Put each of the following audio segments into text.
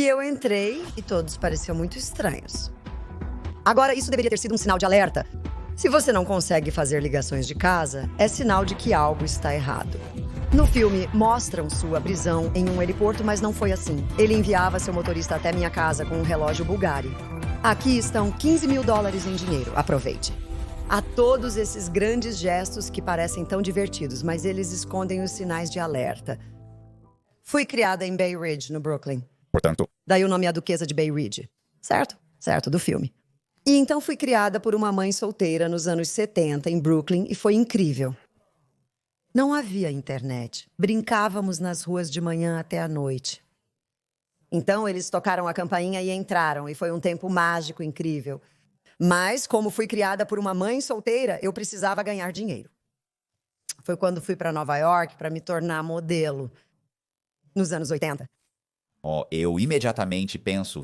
eu entrei e todos pareciam muito estranhos. Agora, isso deveria ter sido um sinal de alerta. Se você não consegue fazer ligações de casa, é sinal de que algo está errado. No filme, mostram sua prisão em um heliporto, mas não foi assim. Ele enviava seu motorista até minha casa com um relógio Bulgari. Aqui estão $15 mil em dinheiro. Aproveite. Há todos esses grandes gestos que parecem tão divertidos, mas eles escondem os sinais de alerta. Fui criada em Bay Ridge, no Brooklyn. Portanto, Daí o nome A Duquesa de Bay Ridge. Certo? Certo, do filme. E então fui criada por uma mãe solteira nos anos 70 em Brooklyn e foi incrível. Não havia internet. Brincávamos nas ruas de manhã até a noite. Então eles tocaram a campainha e entraram, e foi um tempo mágico, incrível. Mas, como fui criada por uma mãe solteira, eu precisava ganhar dinheiro. Foi quando fui para Nova York para me tornar modelo, nos anos 80. eu imediatamente penso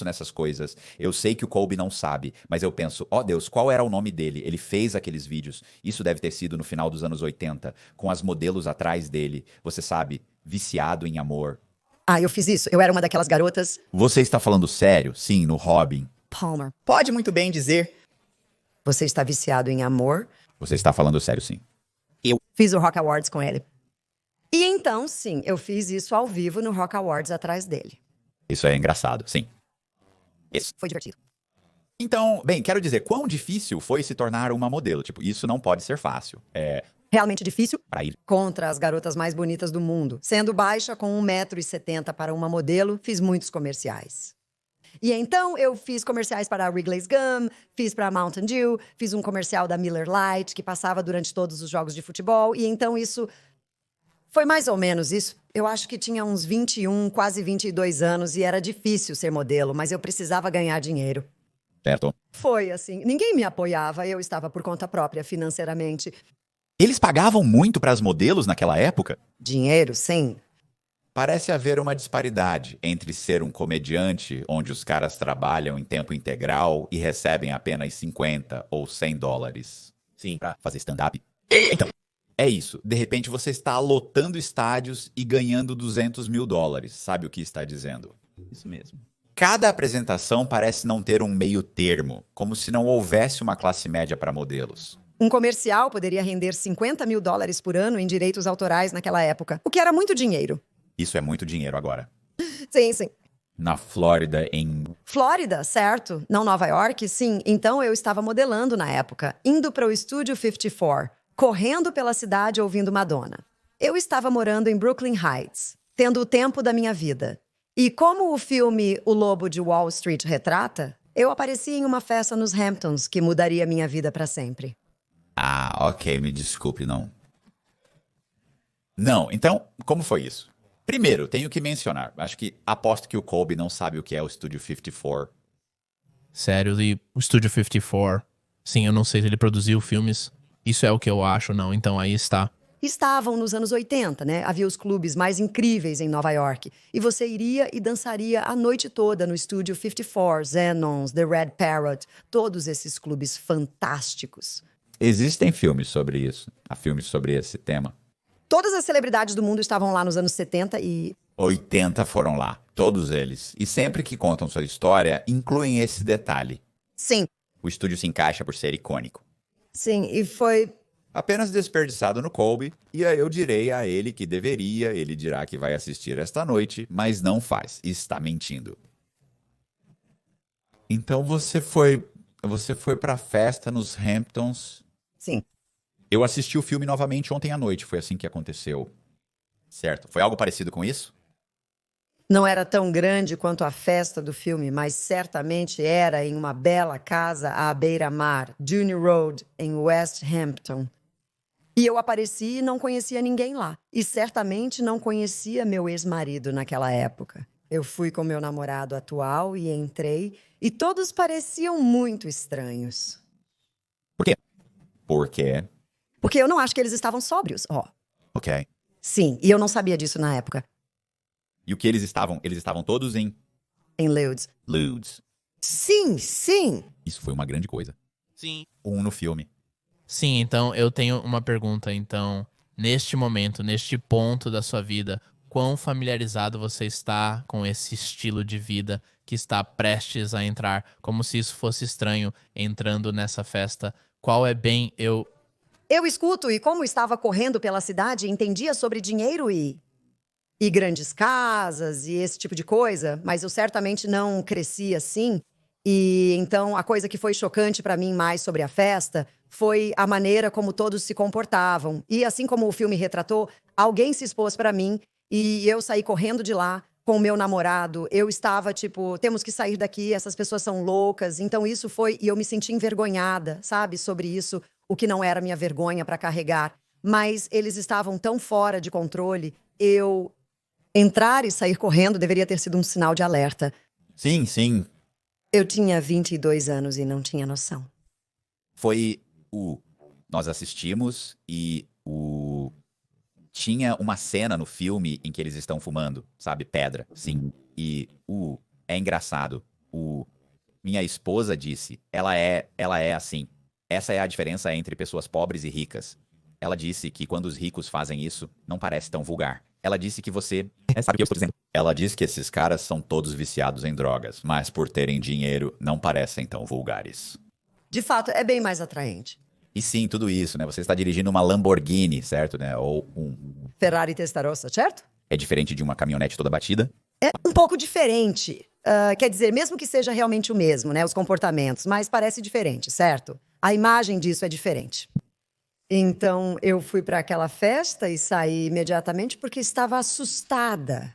nessas coisas. Eu sei que o Colby não sabe, mas eu penso, Deus, qual era o nome dele? Ele fez aqueles vídeos. Isso deve ter sido no final dos anos 80, com as modelos atrás dele. Você sabe, viciado em amor. Ah, eu fiz isso. Eu era uma daquelas garotas... Você está falando sério? Sim, no Robin. Palmer, Pode muito bem dizer. você está viciado em amor? Você está falando sério, sim. Fiz o Rock Awards com ele. E então, sim, eu fiz isso ao vivo no Rock Awards atrás dele. Isso é engraçado, sim. Foi divertido. Então, bem, quero dizer, quão difícil foi se tornar uma modelo? Tipo, isso não pode ser fácil. Realmente difícil Pra ir. contra as garotas mais bonitas do mundo. Sendo baixa, com 1,70 m para uma modelo, fiz muitos comerciais. E então eu fiz comerciais para a Wrigley's Gum, fiz para a Mountain Dew, fiz um comercial da Miller Lite, que passava durante todos os jogos de futebol. E então isso... Foi mais ou menos isso. Eu acho que tinha uns 21, quase 22 anos e era difícil ser modelo, mas eu precisava ganhar dinheiro. Certo? Foi assim. Ninguém me apoiava, eu estava por conta própria financeiramente. Eles pagavam muito para as modelos naquela época? Dinheiro, sim. Parece haver uma disparidade entre ser um comediante, onde os caras trabalham em tempo integral e recebem apenas 50 ou 100 dólares. Sim, pra fazer stand-up. Então, é isso. De repente você está lotando estádios e ganhando 200 mil dólares. Sabe o que está dizendo? Isso mesmo. Cada apresentação parece não ter um meio termo, como se não houvesse uma classe média para modelos. Um comercial poderia render 50 mil dólares por ano em direitos autorais naquela época, o que era muito dinheiro. Isso é muito dinheiro agora. Sim, sim. Na Flórida, em... Flórida, certo? Não Nova York, sim. Então eu estava modelando na época, indo para o Estúdio 54, correndo pela cidade ouvindo Madonna. Eu estava morando em Brooklyn Heights, tendo o tempo da minha vida. E como o filme O Lobo de Wall Street retrata, eu apareci em uma festa nos Hamptons que mudaria minha vida para sempre. Ok, me desculpe, não. Não, então, como foi isso? Primeiro, tenho que mencionar, aposto que o Colby não sabe o que é o Studio 54. Sério, o Studio 54. Sim, eu não sei se ele produziu filmes. Isso é o que eu acho, não. Então aí está. Estavam nos anos 80, né? Havia os clubes mais incríveis em Nova York. E você iria e dançaria a noite toda no Studio 54, Xenons, The Red Parrot, todos esses clubes fantásticos. Existem filmes sobre isso, há filmes sobre esse tema. Todas as celebridades do mundo estavam lá nos anos 70 e... 80 foram lá, todos eles. E sempre que contam sua história, incluem esse detalhe. Sim, O estúdio se encaixa por ser icônico. sim, e foi... Apenas desperdiçado no Colby, e aí eu direi a ele que deveria, ele dirá que vai assistir esta noite, mas não faz, está mentindo. Então você foi pra festa nos Hamptons. Sim. Eu assisti o filme novamente ontem à noite, foi assim que aconteceu. Certo, foi algo parecido com isso? Não era tão grande quanto a festa do filme, mas certamente era em uma bela casa à beira-mar, Junior Road, em West Hampton. E eu apareci e não conhecia ninguém lá. E certamente não conhecia meu ex-marido naquela época. Eu fui com meu namorado atual e entrei, e todos pareciam muito estranhos. Por quê? Porque... Porque eu não acho que eles estavam sóbrios, Ok. Sim, e eu não sabia disso na época. E o que eles estavam? Eles estavam todos em Em Lewds. lewds. Sim, sim. Isso foi uma grande coisa. Sim. No filme. Sim, então eu tenho uma pergunta. Então, neste momento, neste ponto da sua vida, quão familiarizado você está com esse estilo de vida que está prestes a entrar, como se isso fosse estranho entrando nessa festa. Qual é bem Eu escuto e como estava correndo pela cidade, entendia sobre dinheiro e grandes casas e esse tipo de coisa, mas eu certamente não cresci assim. E então a coisa que foi chocante para mim mais sobre a festa foi a maneira como todos se comportavam. E assim como o filme retratou, alguém se expôs para mim e eu saí correndo de lá com o meu namorado. Eu estava tipo, temos que sair daqui, essas pessoas são loucas. Então isso foi, e eu me senti envergonhada, sabe, sobre isso, o que não era minha vergonha para carregar. Mas eles estavam tão fora de controle, eu entrar e sair correndo deveria ter sido um sinal de alerta. Sim, sim. Eu tinha 22 anos e não tinha noção. Foi Nós assistimos e tinha uma cena no filme em que eles estão fumando, sabe? Pedra, sim. E é engraçado. Minha esposa disse, ela é assim. Essa é a diferença entre pessoas pobres e ricas. Ela disse que quando os ricos fazem isso, não parece tão vulgar. Ela disse que você... sabe o que eu estou dizendo? Ela disse que esses caras são todos viciados em drogas, mas por terem dinheiro, não parecem tão vulgares. De fato, é bem mais atraente. E sim, tudo isso, né? Você está dirigindo uma Lamborghini, certo, né? Ou Ferrari Testarossa, certo? É diferente de uma caminhonete toda batida? É um pouco diferente. Quer dizer, mesmo que seja realmente o mesmo, né? Os comportamentos, mas parece diferente, certo? A imagem disso é diferente. Então, eu fui para aquela festa e saí imediatamente porque estava assustada.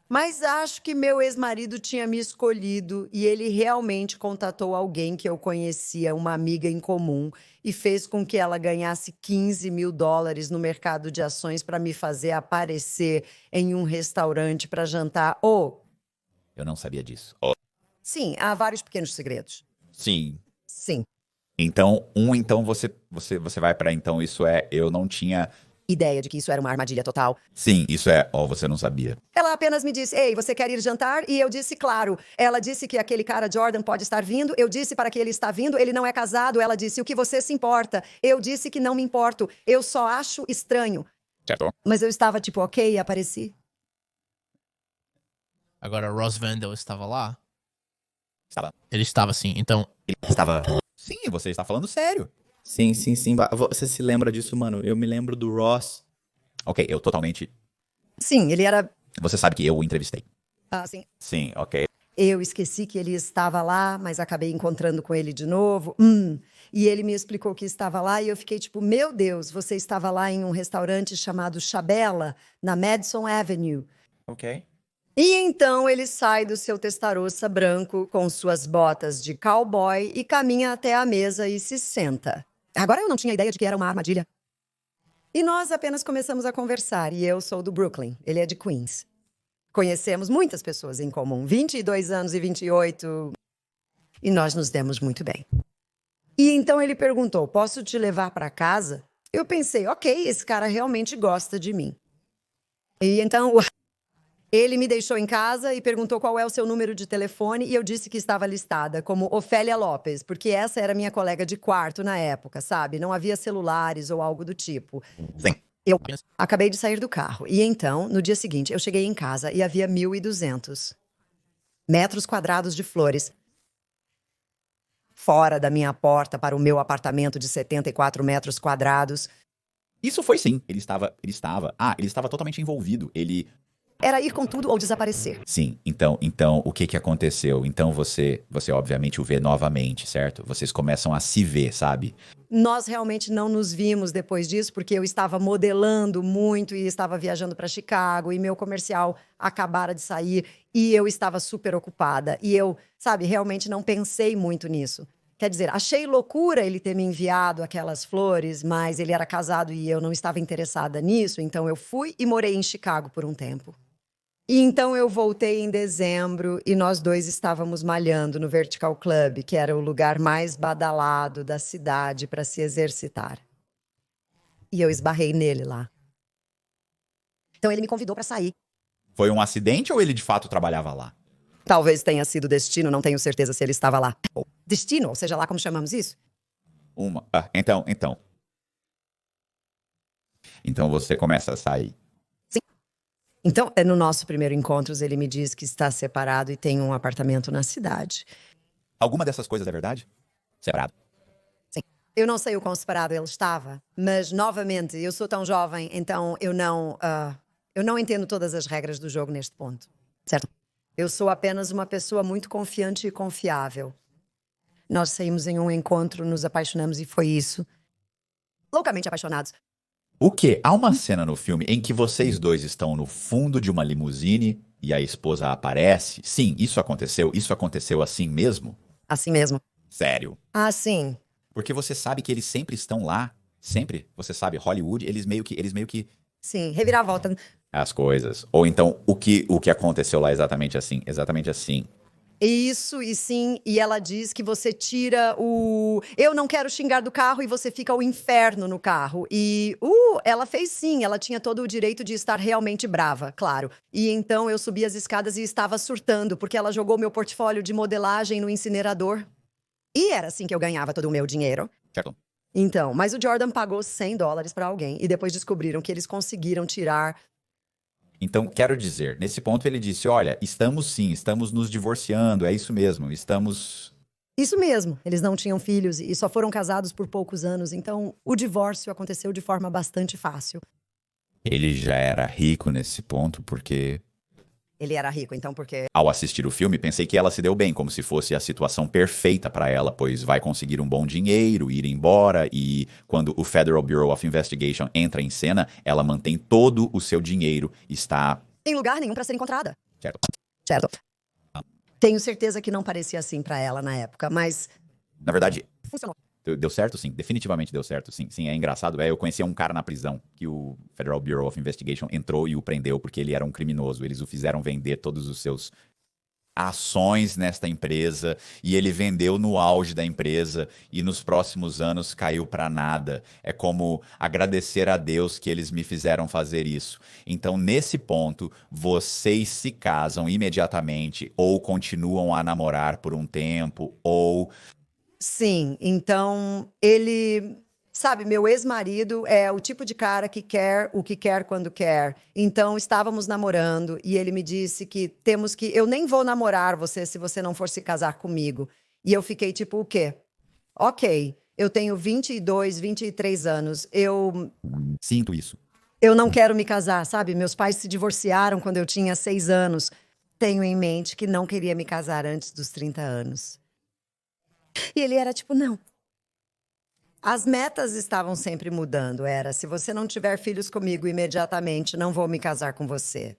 Mas acho que meu ex-marido tinha me escolhido e ele realmente contatou alguém que eu conhecia, uma amiga em comum, e fez com que ela ganhasse $15 mil no mercado de ações para me fazer aparecer em um restaurante para jantar. Eu não sabia disso. Sim, há vários pequenos segredos. Sim. Sim. Então, você vai pra então, isso é, eu não tinha... Ideia de que isso era uma armadilha total. Sim, isso é, você não sabia. Ela apenas me disse, ei, você quer ir jantar? E eu disse, claro. Ela disse que aquele cara Jordan pode estar vindo. Eu disse para que ele está vindo. Ele não é casado. Ela disse, o que você se importa? Eu disse que não me importo. Eu só acho estranho. Certo. Mas eu estava tipo, ok, e apareci. Agora, Ross Vandel estava lá? Estava. Ele estava sim, então... Ele estava... Sim, você está falando sério. Sim. Você se lembra disso, mano? Eu me lembro do Ross. Ok, eu totalmente... Sim, ele era... Você sabe que eu o entrevistei. Ah, sim. Sim, ok. Eu esqueci que ele estava lá, mas acabei encontrando com ele de novo. E ele me explicou que estava lá e eu fiquei tipo, meu Deus, você estava lá em um restaurante chamado Chabela, na Madison Avenue. Ok. E então ele sai do seu testarossa branco com suas botas de cowboy e caminha até a mesa e se senta. Agora eu não tinha ideia de que era uma armadilha. E nós apenas começamos a conversar, e eu sou do Brooklyn, ele é de Queens. Conhecemos muitas pessoas em comum, 22 anos e 28, e nós nos demos muito bem. E então ele perguntou, posso te levar para casa? Eu pensei, ok, esse cara realmente gosta de mim. E então... Ele me deixou em casa e perguntou qual é o seu número de telefone e eu disse que estava listada como Ofélia Lopes, porque essa era minha colega de quarto na época, sabe? Não havia celulares ou algo do tipo. Sim. Eu acabei de sair do carro e então, no dia seguinte, eu cheguei em casa e havia 1.200 metros quadrados de flores fora da minha porta para o meu apartamento de 74 metros quadrados. Isso foi sim. Ele estava totalmente envolvido. Ele... Era ir com tudo ou desaparecer. Sim, então, o que aconteceu? Então você obviamente o vê novamente, certo? Vocês começam a se ver, sabe? Nós realmente não nos vimos depois disso, porque eu estava modelando muito e estava viajando para Chicago e meu comercial acabara de sair e eu estava super ocupada. E eu, sabe, realmente não pensei muito nisso. Quer dizer, achei loucura ele ter me enviado aquelas flores, mas ele era casado e eu não estava interessada nisso, então eu fui e morei em Chicago por um tempo. E então eu voltei em dezembro e nós dois estávamos malhando no Vertical Club, que era o lugar mais badalado da cidade para se exercitar. E eu esbarrei nele lá. Então ele me convidou para sair. Foi um acidente ou ele de fato trabalhava lá? Talvez tenha sido destino, não tenho certeza se ele estava lá. Destino, ou seja lá como chamamos isso? Então. Então você começa a sair. Sim. Então, no nosso primeiro encontro, ele me diz que está separado e tem um apartamento na cidade. Alguma dessas coisas é verdade? Separado. Eu não sei o quão separado ele estava, mas, novamente, eu sou tão jovem, então eu não entendo todas as regras do jogo neste ponto, certo? Eu sou apenas uma pessoa muito confiante e confiável. Nós saímos em um encontro, nos apaixonamos e foi isso. Loucamente apaixonados. O quê? Há uma cena no filme em que vocês dois estão no fundo de uma limusine e a esposa aparece? Sim, isso aconteceu? Isso aconteceu assim mesmo? Assim mesmo. Sério? Ah, sim. Porque você sabe que eles sempre estão lá. Sempre. Você sabe, Hollywood, eles meio que Sim, reviravolta. as coisas. Ou então, o que aconteceu lá exatamente assim? Exatamente assim. Isso, e sim, e ela diz que você tira o... Eu não quero xingar do carro e você fica o inferno no carro. E, ela fez sim, ela tinha todo o direito de estar realmente brava, claro. E então eu subi as escadas e estava surtando, porque ela jogou meu portfólio de modelagem no incinerador. E era assim que eu ganhava todo o meu dinheiro. Certo? Então, mas o Jordan pagou $100 para alguém e depois descobriram que eles conseguiram tirar... Então, quero dizer, nesse ponto ele disse, olha, estamos nos divorciando, é isso mesmo, estamos... Isso mesmo, eles não tinham filhos e só foram casados por poucos anos, então o divórcio aconteceu de forma bastante fácil. Ele já era rico nesse ponto, porque Ele era rico, então por quê? ao assistir o filme, pensei que ela se deu bem, como se fosse a situação perfeita para ela, pois vai conseguir um bom dinheiro, ir embora, e quando o Federal Bureau of Investigation entra em cena, ela mantém todo o seu dinheiro, está... Tem lugar nenhum para ser encontrada. Certo. Certo. Tenho certeza que não parecia assim para ela na época, mas Na verdade, funcionou. deu certo sim, definitivamente deu certo sim. Sim, é engraçado, eu conhecia um cara na prisão, que o Federal Bureau of Investigation entrou e o prendeu porque ele era um criminoso. Eles o fizeram vender todos os seus ações nesta empresa e ele vendeu no auge da empresa e nos próximos anos caiu para nada. É como agradecer a Deus que eles me fizeram fazer isso. Então, nesse ponto, vocês se casam imediatamente ou continuam a namorar por um tempo ou... Sim, então ele, sabe, meu ex-marido é o tipo de cara que quer o que quer quando quer. Então estávamos namorando e ele me disse que eu nem vou namorar você se você não for se casar comigo. E eu fiquei tipo, o quê? Ok, eu tenho 22, 23 anos. Sinto isso. Eu não quero me casar, sabe? Meus pais se divorciaram quando eu tinha 6 anos. Tenho em mente que não queria me casar antes dos 30 anos. E ele era tipo, não. As metas estavam sempre mudando. Era, se você não tiver filhos comigo imediatamente, não vou me casar com você.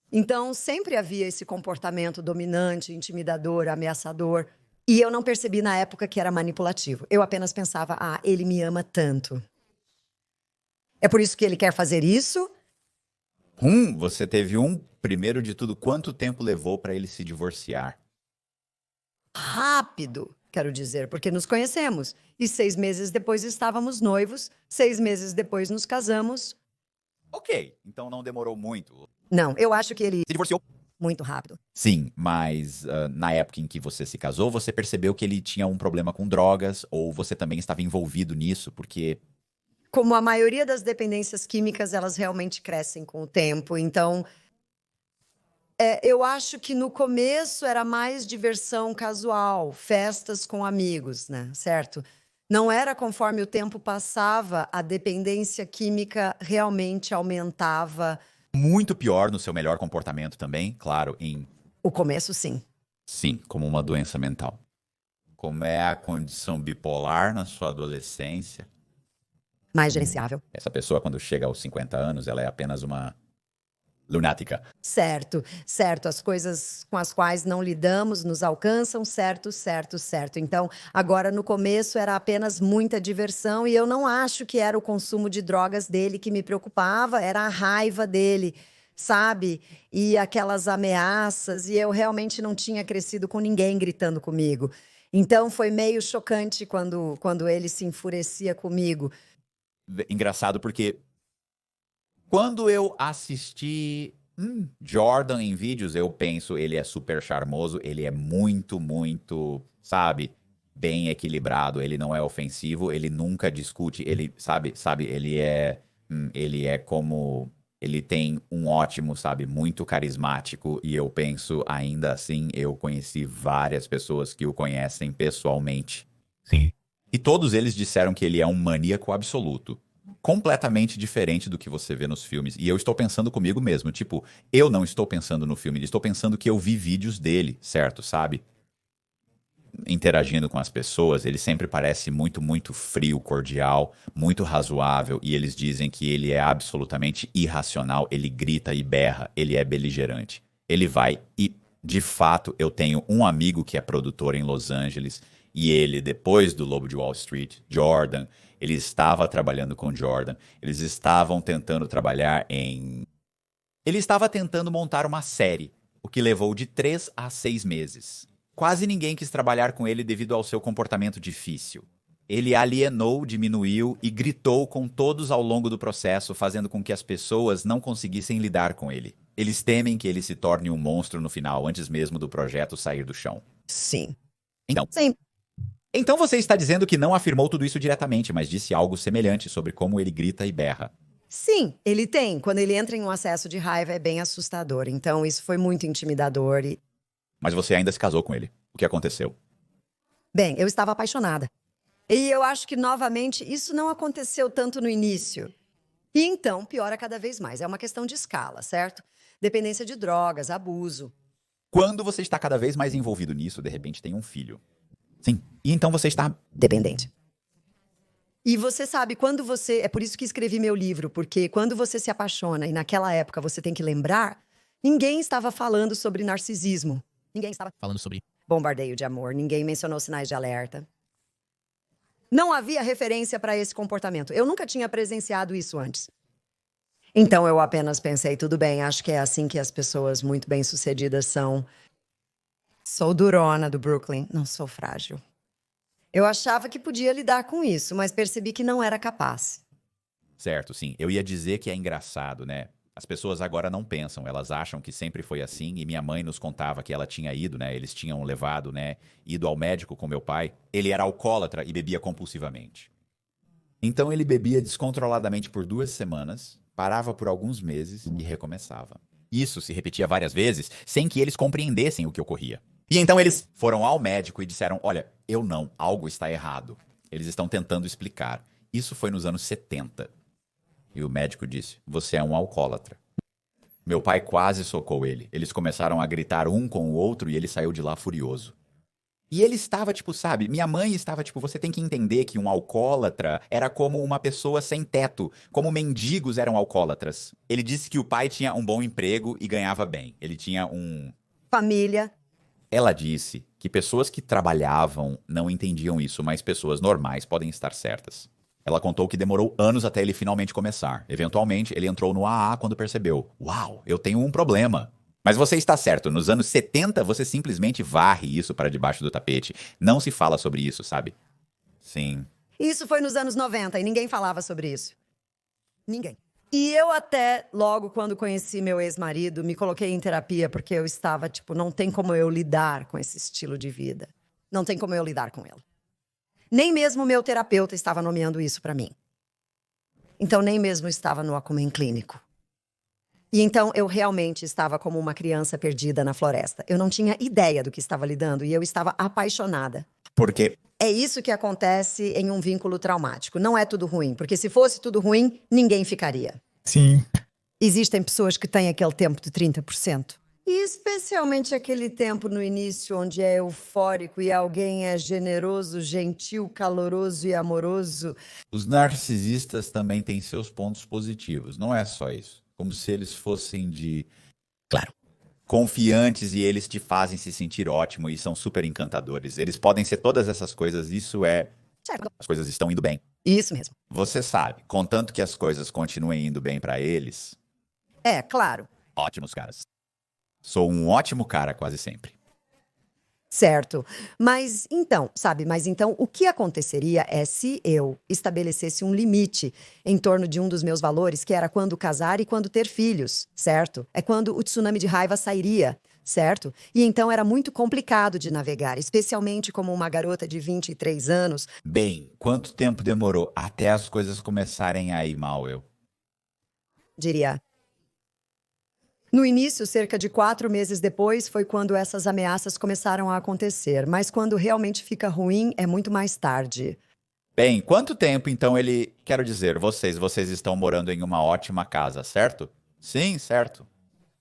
Então, sempre havia esse comportamento dominante, intimidador, ameaçador. E eu não percebi na época que era manipulativo. Eu apenas pensava, ele me ama tanto. É por isso que ele quer fazer isso? Você teve primeiro de tudo, quanto tempo levou para ele se divorciar? Rápido, quero dizer, porque nos conhecemos. E 6 meses depois estávamos noivos, 6 meses depois nos casamos. Ok, então não demorou muito. Não, eu acho que ele... Se divorciou? Muito rápido. Sim, mas na época em que você se casou, você percebeu que ele tinha um problema com drogas ou você também estava envolvido nisso, porque... Como a maioria das dependências químicas, elas realmente crescem com o tempo, então... eu acho que no começo era mais diversão casual, festas com amigos, né? Certo? Não era conforme o tempo passava, a dependência química realmente aumentava. Muito pior no seu melhor comportamento também, claro, O começo, sim. Sim, como uma doença mental. Como é a condição bipolar na sua adolescência. Mais gerenciável. Essa pessoa, quando chega aos 50 anos, ela é apenas uma lunática. Certo, certo. As coisas com as quais não lidamos nos alcançam, certo, certo, certo. Então, agora no começo era apenas muita diversão e eu não acho que era o consumo de drogas dele que me preocupava, era a raiva dele, sabe? E aquelas ameaças, e eu realmente não tinha crescido com ninguém gritando comigo. Então, foi meio chocante quando ele se enfurecia comigo. Engraçado porque quando eu assisti Jordan em vídeos, eu penso, ele é super charmoso, ele é muito, muito, sabe, bem equilibrado, ele não é ofensivo, ele nunca discute, ele, sabe, ele é como Ele tem um ótimo, sabe, muito carismático. E eu penso, ainda assim, eu conheci várias pessoas que o conhecem pessoalmente. Sim. E todos eles disseram que ele é um maníaco absoluto. Completamente diferente do que você vê nos filmes. E eu estou pensando comigo mesmo. Tipo, eu não estou pensando no filme. Estou pensando que eu vi vídeos dele, certo? Sabe? Interagindo com as pessoas, ele sempre parece muito, muito frio, cordial, muito razoável, e eles dizem que ele é absolutamente irracional, ele grita e berra, ele é beligerante. Ele vai e, de fato, eu tenho um amigo que é produtor em Los Angeles, e ele, depois do Lobo de Wall Street, Jordan, ele estava trabalhando com Jordan, eles estavam tentando trabalhar em... Ele estava tentando montar uma série, o que levou de 3 a 6 meses. Quase ninguém quis trabalhar com ele devido ao seu comportamento difícil. Ele alienou, diminuiu e gritou com todos ao longo do processo, fazendo com que as pessoas não conseguissem lidar com ele. Eles temem que ele se torne um monstro no final, antes mesmo do projeto sair do chão. Sim. Então, Sim. Então você está dizendo que não afirmou tudo isso diretamente, mas disse algo semelhante sobre como ele grita e berra. Sim, ele tem. Quando ele entra em um acesso de raiva, é bem assustador. Então, isso foi muito intimidador e... Mas você ainda se casou com ele. O que aconteceu? Bem, eu estava apaixonada. E eu acho que, novamente, isso não aconteceu tanto no início. E então, piora cada vez mais. É uma questão de escala, certo? Dependência de drogas, abuso. Quando você está cada vez mais envolvido nisso, de repente tem um filho. Sim. E então você está... Dependente. E você sabe, quando você... É por isso que escrevi meu livro, porque quando você se apaixona, e naquela época você tem que lembrar, ninguém estava falando sobre narcisismo. Ninguém estava Falando sobre bombardeio de amor, ninguém mencionou sinais de alerta. Não havia referência para esse comportamento. Eu nunca tinha presenciado isso antes. Então eu apenas pensei, tudo bem, acho que é assim que as pessoas muito bem-sucedidas são. Sou durona do Brooklyn, não sou frágil. Eu achava que podia lidar com isso, mas percebi que não era capaz. Certo, sim. Eu ia dizer que é engraçado, né? As pessoas agora não pensam, elas acham que sempre foi assim, e minha mãe nos contava que ela tinha ido, né? Eles tinham levado, né? Ido ao médico com meu pai. Ele era alcoólatra e bebia compulsivamente. Então ele bebia descontroladamente por 2 semanas, parava por alguns meses e recomeçava. Isso se repetia várias vezes, sem que eles compreendessem o que ocorria. E então eles foram ao médico e disseram, olha, eu não, algo está errado. Eles estão tentando explicar. Isso foi nos anos 70. E o médico disse, você é um alcoólatra. Meu pai quase socou ele. Eles começaram a gritar um com o outro e ele saiu de lá furioso. E ele estava, tipo, sabe, minha mãe estava, tipo, você tem que entender que um alcoólatra era como uma pessoa sem teto, como mendigos eram alcoólatras. Ele disse que o pai tinha um bom emprego e ganhava bem. Ele tinha um... Família. Ela disse que pessoas que trabalhavam não entendiam isso, mas pessoas normais podem estar certas. Ela contou que demorou anos até ele finalmente começar. Eventualmente, ele entrou no AA quando percebeu. Uau, eu tenho um problema. Mas você está certo, nos anos 70 você simplesmente varre isso para debaixo do tapete. Não se fala sobre isso, sabe? Sim. Isso foi nos anos 90 e ninguém falava sobre isso. Ninguém. E eu até, logo quando conheci meu ex-marido, me coloquei em terapia porque eu estava, tipo, não tem como eu lidar com esse estilo de vida. Não tem como eu lidar com ele. Nem mesmo meu terapeuta estava nomeando isso para mim. Então, nem mesmo estava no Acumen Clínico. E então, eu realmente estava como uma criança perdida na floresta. Eu não tinha ideia do que estava lidando e eu estava apaixonada. Porque... É isso que acontece em um vínculo traumático. Não é tudo ruim, porque se fosse tudo ruim, ninguém ficaria. Sim. Existem pessoas que têm aquele tempo de 30%. E especialmente aquele tempo no início onde é eufórico e alguém é generoso, gentil, caloroso e amoroso. Os narcisistas também têm seus pontos positivos, não é só isso. Como se eles fossem Claro. confiantes e eles te fazem se sentir ótimo e são super encantadores. Eles podem ser todas essas coisas, isso é... Certo. As coisas estão indo bem. Isso mesmo. Você sabe, contanto que as coisas continuem indo bem pra eles, É, claro. ótimos caras. Sou um ótimo cara quase sempre. Certo. Mas então, o que aconteceria é se eu estabelecesse um limite em torno de um dos meus valores, que era quando casar e quando ter filhos, certo? É quando o tsunami de raiva sairia, certo? E então era muito complicado de navegar, especialmente como uma garota de 23 anos. Bem, quanto tempo demorou até as coisas começarem a ir mal, Diria No início, cerca de 4 meses depois, foi quando essas ameaças começaram a acontecer. Mas quando realmente fica ruim, é muito mais tarde. Bem, quanto tempo então ele. Quero dizer, vocês estão morando em uma ótima casa, certo? Sim, certo.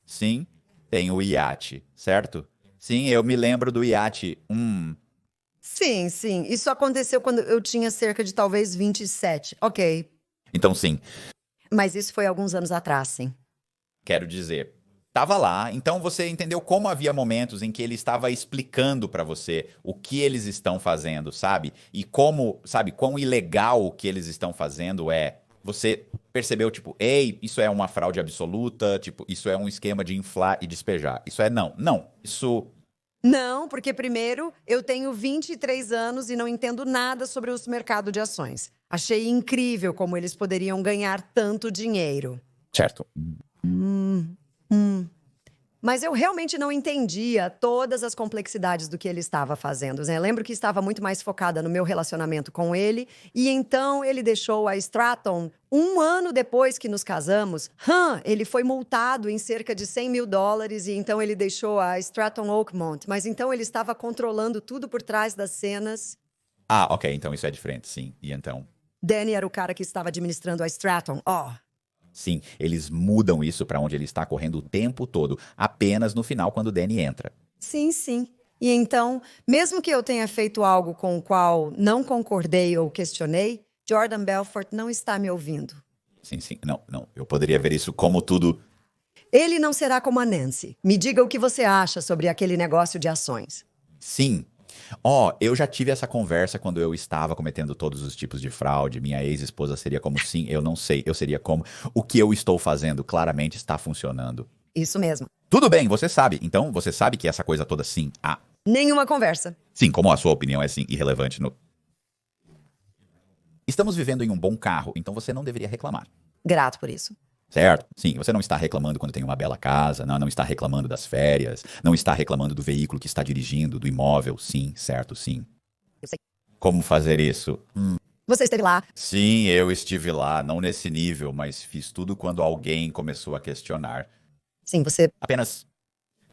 Sim, tem o iate, certo? Sim, eu me lembro do iate. Sim, sim. Isso aconteceu quando eu tinha cerca de talvez 27. Ok. Então, sim, Mas isso foi alguns anos atrás, sim. quero dizer. Tava lá, então você entendeu como havia momentos em que ele estava explicando pra você o que eles estão fazendo, sabe? E como, sabe, quão ilegal o que eles estão fazendo é. Você percebeu, tipo, ei, isso é uma fraude absoluta, tipo, isso é um esquema de inflar e despejar. Isso é não, não. Isso. Não, porque primeiro, eu tenho 23 anos e não entendo nada sobre o mercado de ações. Achei incrível como eles poderiam ganhar tanto dinheiro. Certo. Mas eu realmente não entendia todas as complexidades do que ele estava fazendo, né? Lembro que estava muito mais focada no meu relacionamento com ele, e então ele deixou a Stratton. Um ano depois que nos casamos, ele foi multado em cerca de $100 mil, e então ele deixou a Stratton Oakmont. Mas então ele estava controlando tudo por trás das cenas. Ah, ok, então isso é diferente, sim. E então? Danny era o cara que estava administrando a Stratton. Sim, eles mudam isso pra onde ele está correndo o tempo todo, apenas no final quando o Danny entra. Sim, sim. E então, mesmo que eu tenha feito algo com o qual não concordei ou questionei, Jordan Belfort não está me ouvindo. Sim, sim. Não, não. Eu poderia ver isso como tudo. Ele não será como a Nancy. Me diga o que você acha sobre aquele negócio de ações. Sim. Eu já tive essa conversa quando eu estava cometendo todos os tipos de fraude. Minha ex-esposa seria como sim, eu não sei. Eu seria como o que eu estou fazendo claramente está funcionando. Isso mesmo. Tudo bem, você sabe. Então, você sabe que essa coisa toda sim. Nenhuma conversa. Sim, como a sua opinião é sim irrelevante no. Estamos vivendo em um bom carro, então você não deveria reclamar. Grato por isso. Certo? Sim, você não está reclamando quando tem uma bela casa, não está reclamando das férias, não está reclamando do veículo que está dirigindo, do imóvel. Sim, certo, sim. Eu sei. Como fazer isso? Você esteve lá. Sim, eu estive lá, não nesse nível, mas fiz tudo quando alguém começou a questionar. Sim, você Apenas.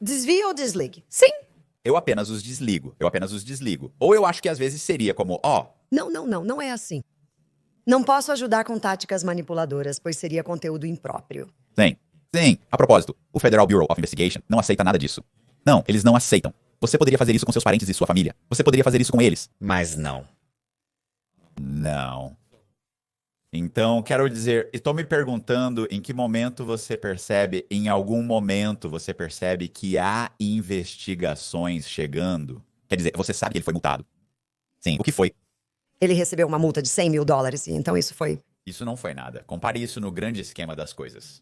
desvia ou desligue? Sim. Eu apenas os desligo. Ou eu acho que às vezes seria como, Não é assim. Não posso ajudar com táticas manipuladoras, pois seria conteúdo impróprio. Sim. A propósito, o Federal Bureau of Investigation não aceita nada disso. Não, eles não aceitam. Você poderia fazer isso com seus parentes e sua família. Você poderia fazer isso com eles. Mas não. Não. Então, quero dizer, estou me perguntando em que momento você percebe, em algum momento você percebe que há investigações chegando. Quer dizer, você sabe que ele foi multado. Sim, o que foi? Ele recebeu uma multa de $100 mil, e então isso foi... Isso não foi nada. Compare isso no grande esquema das coisas.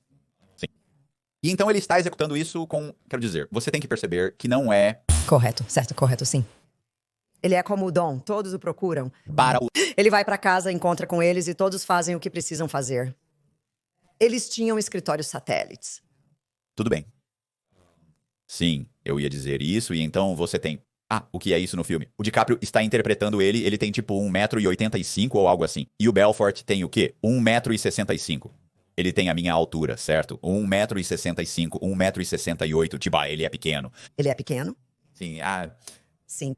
Sim. E então ele está executando isso com... Quero dizer, você tem que perceber que não é... Correto, sim. Ele é como o Dom, todos o procuram. Para o... Ele vai pra casa, encontra com eles e todos fazem o que precisam fazer. Eles tinham escritórios satélites. Tudo bem. Sim, eu ia dizer isso, e então você tem... o que é isso no filme? O DiCaprio está interpretando ele tem tipo 1,85 m ou algo assim. E o Belfort tem o quê? 1,65 m. Ele tem a minha altura, certo? 1,65 m, 1,68 m. Tipo, ele é pequeno. Ele é pequeno? Sim, Sim.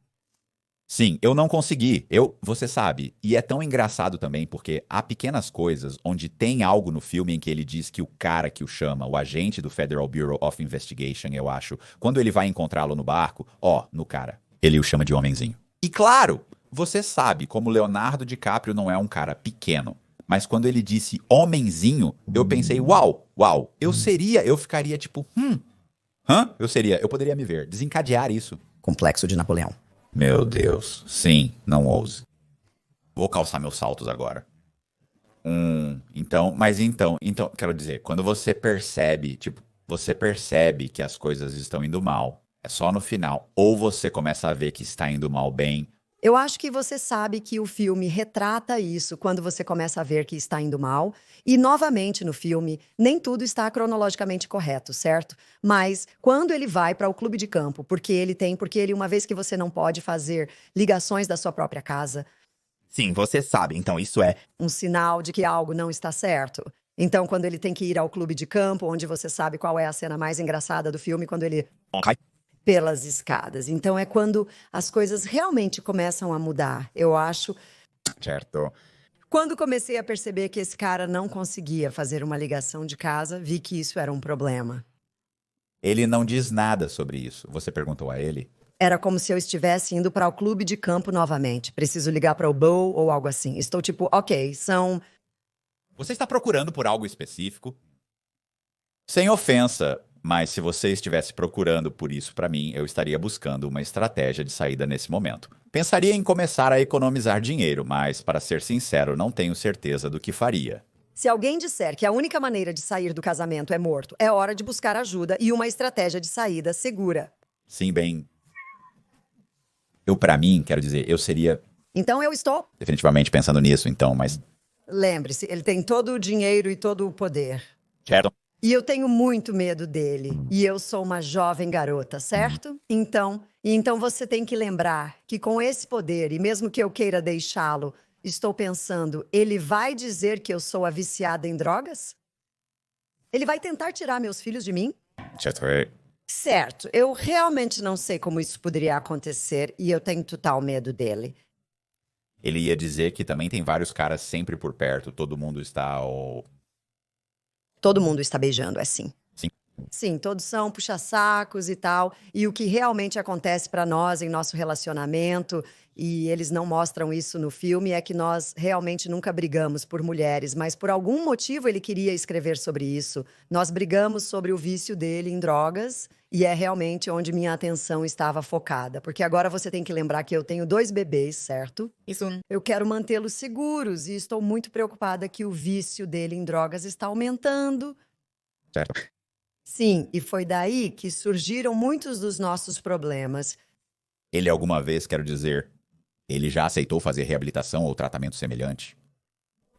Sim, eu não consegui. Você sabe. E é tão engraçado também, porque há pequenas coisas onde tem algo no filme em que ele diz que o cara que o chama, o agente do Federal Bureau of Investigation, eu acho, quando ele vai encontrá-lo no barco, no cara, ele o chama de homenzinho. E claro, você sabe como Leonardo DiCaprio não é um cara pequeno. Mas quando ele disse homenzinho, eu pensei, uau, eu ficaria tipo, eu poderia me ver, desencadear isso. Complexo de Napoleão. Meu Deus. Sim, não ouse. Vou calçar meus saltos agora. Então, quero dizer, quando você percebe que as coisas estão indo mal, é só no final, ou você começa a ver que está indo mal bem. Eu acho que você sabe que o filme retrata isso quando você começa a ver que está indo mal. E, novamente, no filme, nem tudo está cronologicamente correto, certo? Mas quando ele vai para o clube de campo, porque ele, uma vez que você não pode fazer ligações da sua própria casa... Sim, você sabe, então isso é... um sinal de que algo não está certo. Então, quando ele tem que ir ao clube de campo, onde você sabe qual é a cena mais engraçada do filme, quando ele pelas escadas. Então, é quando as coisas realmente começam a mudar, eu acho. Certo. Quando comecei a perceber que esse cara não conseguia fazer uma ligação de casa, vi que isso era um problema. Ele não diz nada sobre isso. Você perguntou a ele? Era como se eu estivesse indo para o clube de campo novamente. Preciso ligar para o Bo ou algo assim. Estou tipo, ok, são... Você está procurando por algo específico? Sem ofensa, mas se você estivesse procurando por isso para mim, eu estaria buscando uma estratégia de saída nesse momento. Pensaria em começar a economizar dinheiro, mas, para ser sincero, não tenho certeza do que faria. Se alguém disser que a única maneira de sair do casamento é morto, é hora de buscar ajuda e uma estratégia de saída segura. Sim, bem... Para mim, quero dizer, eu seria Então eu estou... definitivamente pensando nisso, então, mas... Lembre-se, ele tem todo o dinheiro e todo o poder. Certo. E eu tenho muito medo dele. E eu sou uma jovem garota, certo? Então você tem que lembrar que com esse poder, e mesmo que eu queira deixá-lo, estou pensando, ele vai dizer que eu sou a viciada em drogas? Ele vai tentar tirar meus filhos de mim? Certo, eu realmente não sei como isso poderia acontecer e eu tenho total medo dele. Ele ia dizer que também tem vários caras sempre por perto, todo mundo está... Todo mundo está beijando, é sim. Sim. Sim, todos são puxa-sacos e tal. E o que realmente acontece para nós em nosso relacionamento, e eles não mostram isso no filme, é que nós realmente nunca brigamos por mulheres, mas por algum motivo ele queria escrever sobre isso. Nós brigamos sobre o vício dele em drogas, e é realmente onde minha atenção estava focada. Porque agora você tem que lembrar que eu tenho 2 bebês, certo? Isso. Eu quero mantê-los seguros e estou muito preocupada que o vício dele em drogas está aumentando. Certo. Sim, e foi daí que surgiram muitos dos nossos problemas. Ele alguma vez, quero dizer, ele já aceitou fazer reabilitação ou tratamento semelhante?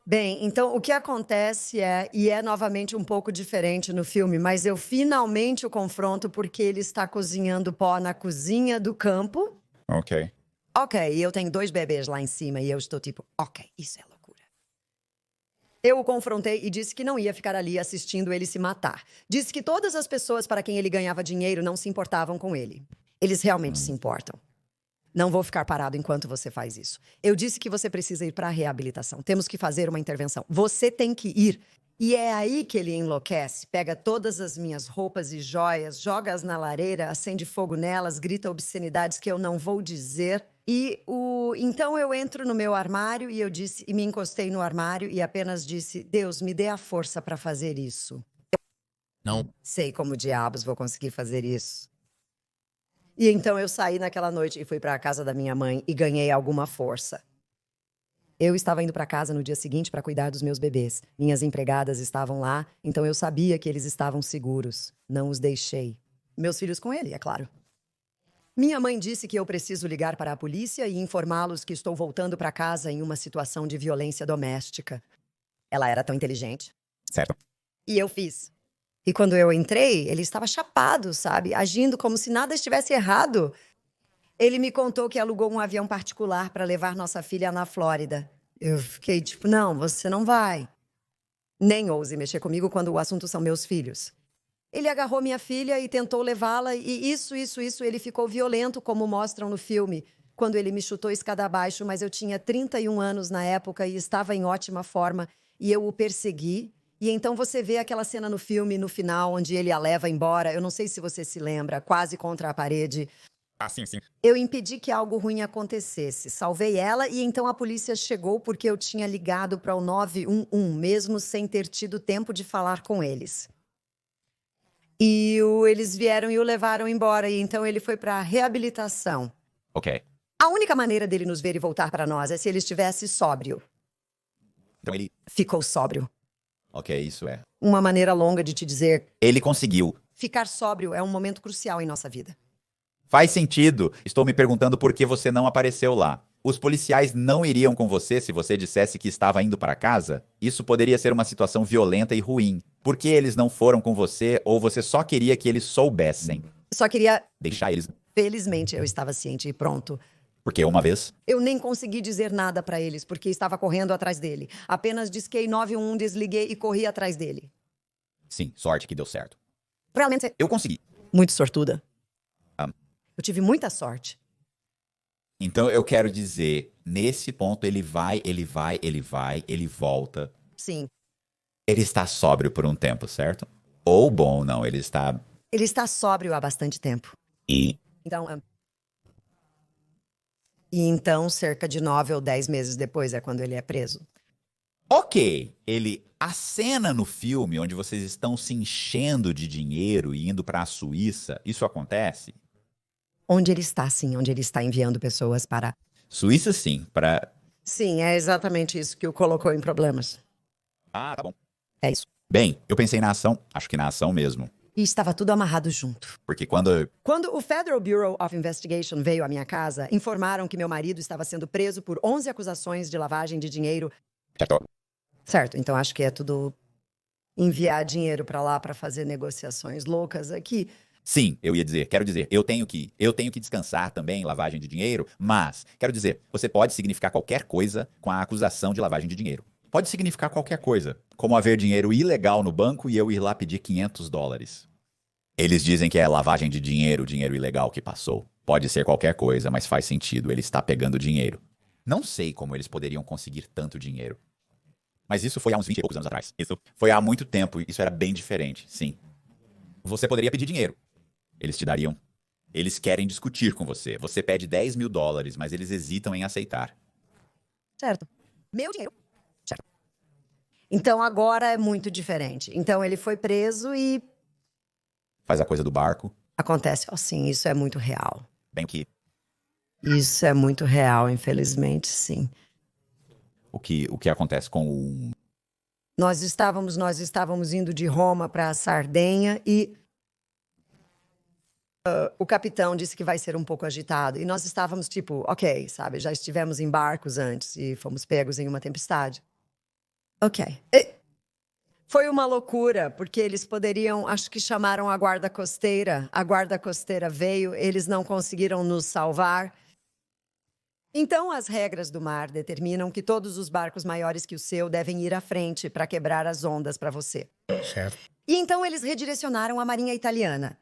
Bem, então o que acontece e é novamente um pouco diferente no filme, mas eu finalmente o confronto porque ele está cozinhando pó na cozinha do campo. Ok. Ok, e eu tenho 2 bebês lá em cima e eu estou tipo, ok, isso é loucura. Eu o confrontei e disse que não ia ficar ali assistindo ele se matar. Disse que todas as pessoas para quem ele ganhava dinheiro não se importavam com ele. Eles realmente se importam. Não vou ficar parado enquanto você faz isso. Eu disse que você precisa ir para a reabilitação. Temos que fazer uma intervenção. Você tem que ir. E é aí que ele enlouquece. Pega todas as minhas roupas e joias, joga-as na lareira, acende fogo nelas, grita obscenidades que eu não vou dizer. Então eu entro no meu armário e me encostei no armário e apenas disse, Deus, me dê a força para fazer isso. Não. Sei como diabos vou conseguir fazer isso. E então eu saí naquela noite e fui para a casa da minha mãe e ganhei alguma força. Eu estava indo para casa no dia seguinte para cuidar dos meus bebês. Minhas empregadas estavam lá, então eu sabia que eles estavam seguros. Não os deixei. Meus filhos com ele, é claro. Minha mãe disse que eu preciso ligar para a polícia e informá-los que estou voltando para casa em uma situação de violência doméstica. Ela era tão inteligente. Certo. E eu fiz. E quando eu entrei, ele estava chapado, sabe? Agindo como se nada estivesse errado. Ele me contou que alugou um avião particular para levar nossa filha na Flórida. Eu fiquei tipo, não, você não vai. Nem ouse mexer comigo quando o assunto são meus filhos. Ele agarrou minha filha e tentou levá-la e isso, ele ficou violento, como mostram no filme. Quando ele me chutou escada abaixo, mas eu tinha 31 anos na época e estava em ótima forma. E eu o persegui. E então você vê aquela cena no filme, no final, onde ele a leva embora. Eu não sei se você se lembra, quase contra a parede. Ah, sim, sim. Eu impedi que algo ruim acontecesse. Salvei ela e então a polícia chegou porque eu tinha ligado para o 911, mesmo sem ter tido tempo de falar com eles. E eles vieram e o levaram embora. E então ele foi para a reabilitação. Ok. A única maneira dele nos ver e voltar para nós é se ele estivesse sóbrio. Então ele... Ficou sóbrio. Ok, isso é. Uma maneira longa de te dizer... Ele conseguiu. Ficar sóbrio é um momento crucial em nossa vida. Faz sentido. Estou me perguntando por que você não apareceu lá. Os policiais não iriam com você se você dissesse que estava indo para casa? Isso poderia ser uma situação violenta e ruim. Por que eles não foram com você ou você só queria que eles soubessem? Só queria... Deixar eles... Felizmente eu estava ciente e pronto. Porque uma vez, Eu nem consegui dizer nada pra eles, porque estava correndo atrás dele. Apenas disquei 911, desliguei e corri atrás dele. sim, sorte que deu certo. Realmente, Eu consegui. muito sortuda. Ah. Eu tive muita sorte. Então eu quero dizer, nesse ponto ele vai, ele volta. Sim. Ele está sóbrio por um tempo, certo? Ou bom, não, ele está... Ele está sóbrio há bastante tempo. E Então, e então, cerca de 9 ou 10 meses depois é quando ele é preso. ok, ele acena no filme onde vocês estão se enchendo de dinheiro e indo para a Suíça. Isso acontece? Onde ele está, sim, onde ele está enviando pessoas para... Suíça, sim, para... Sim, é exatamente isso que o colocou em problemas. Ah, tá bom. É isso. Bem, eu pensei na ação, acho que na ação mesmo. E estava tudo amarrado junto. Porque quando... Quando o Federal Bureau of Investigation veio à minha casa, informaram que meu marido estava sendo preso por 11 acusações de lavagem de dinheiro. Certo. Certo, então acho que é tudo enviar dinheiro pra lá pra fazer negociações loucas aqui. Sim, eu ia dizer, quero dizer, eu tenho que descansar também em lavagem de dinheiro, mas, quero dizer, você pode significar qualquer coisa com a acusação de lavagem de dinheiro. Pode significar qualquer coisa, como haver dinheiro ilegal no banco e eu ir lá pedir $500. Eles dizem que é lavagem de dinheiro, dinheiro ilegal que passou. Pode ser qualquer coisa, mas faz sentido, ele está pegando dinheiro. Não sei como eles poderiam conseguir tanto dinheiro. Mas isso foi há uns 20 e poucos anos atrás. Isso foi há muito tempo, isso era bem diferente, sim. Você poderia pedir dinheiro. Eles te dariam. Eles querem discutir com você. Você pede $10.000, mas eles hesitam em aceitar. Certo. Meu dinheiro. Certo. Então agora é muito diferente. Então ele foi preso e Faz a coisa do barco. acontece. Oh, sim, isso é muito real. Bem que Isso é muito real, infelizmente, sim. o que acontece com o... Nós estávamos indo de Roma para Sardenha e o capitão disse que vai ser um pouco agitado. E nós estávamos tipo, ok, sabe, já estivemos em barcos antes e fomos pegos em uma tempestade. Ok. Foi uma loucura, porque eles poderiam, acho que chamaram a guarda costeira. A guarda costeira veio, eles não conseguiram nos salvar. Então, as regras do mar determinam que todos os barcos maiores que o seu devem ir à frente para quebrar as ondas para você. Certo. E então eles redirecionaram a Marinha Italiana.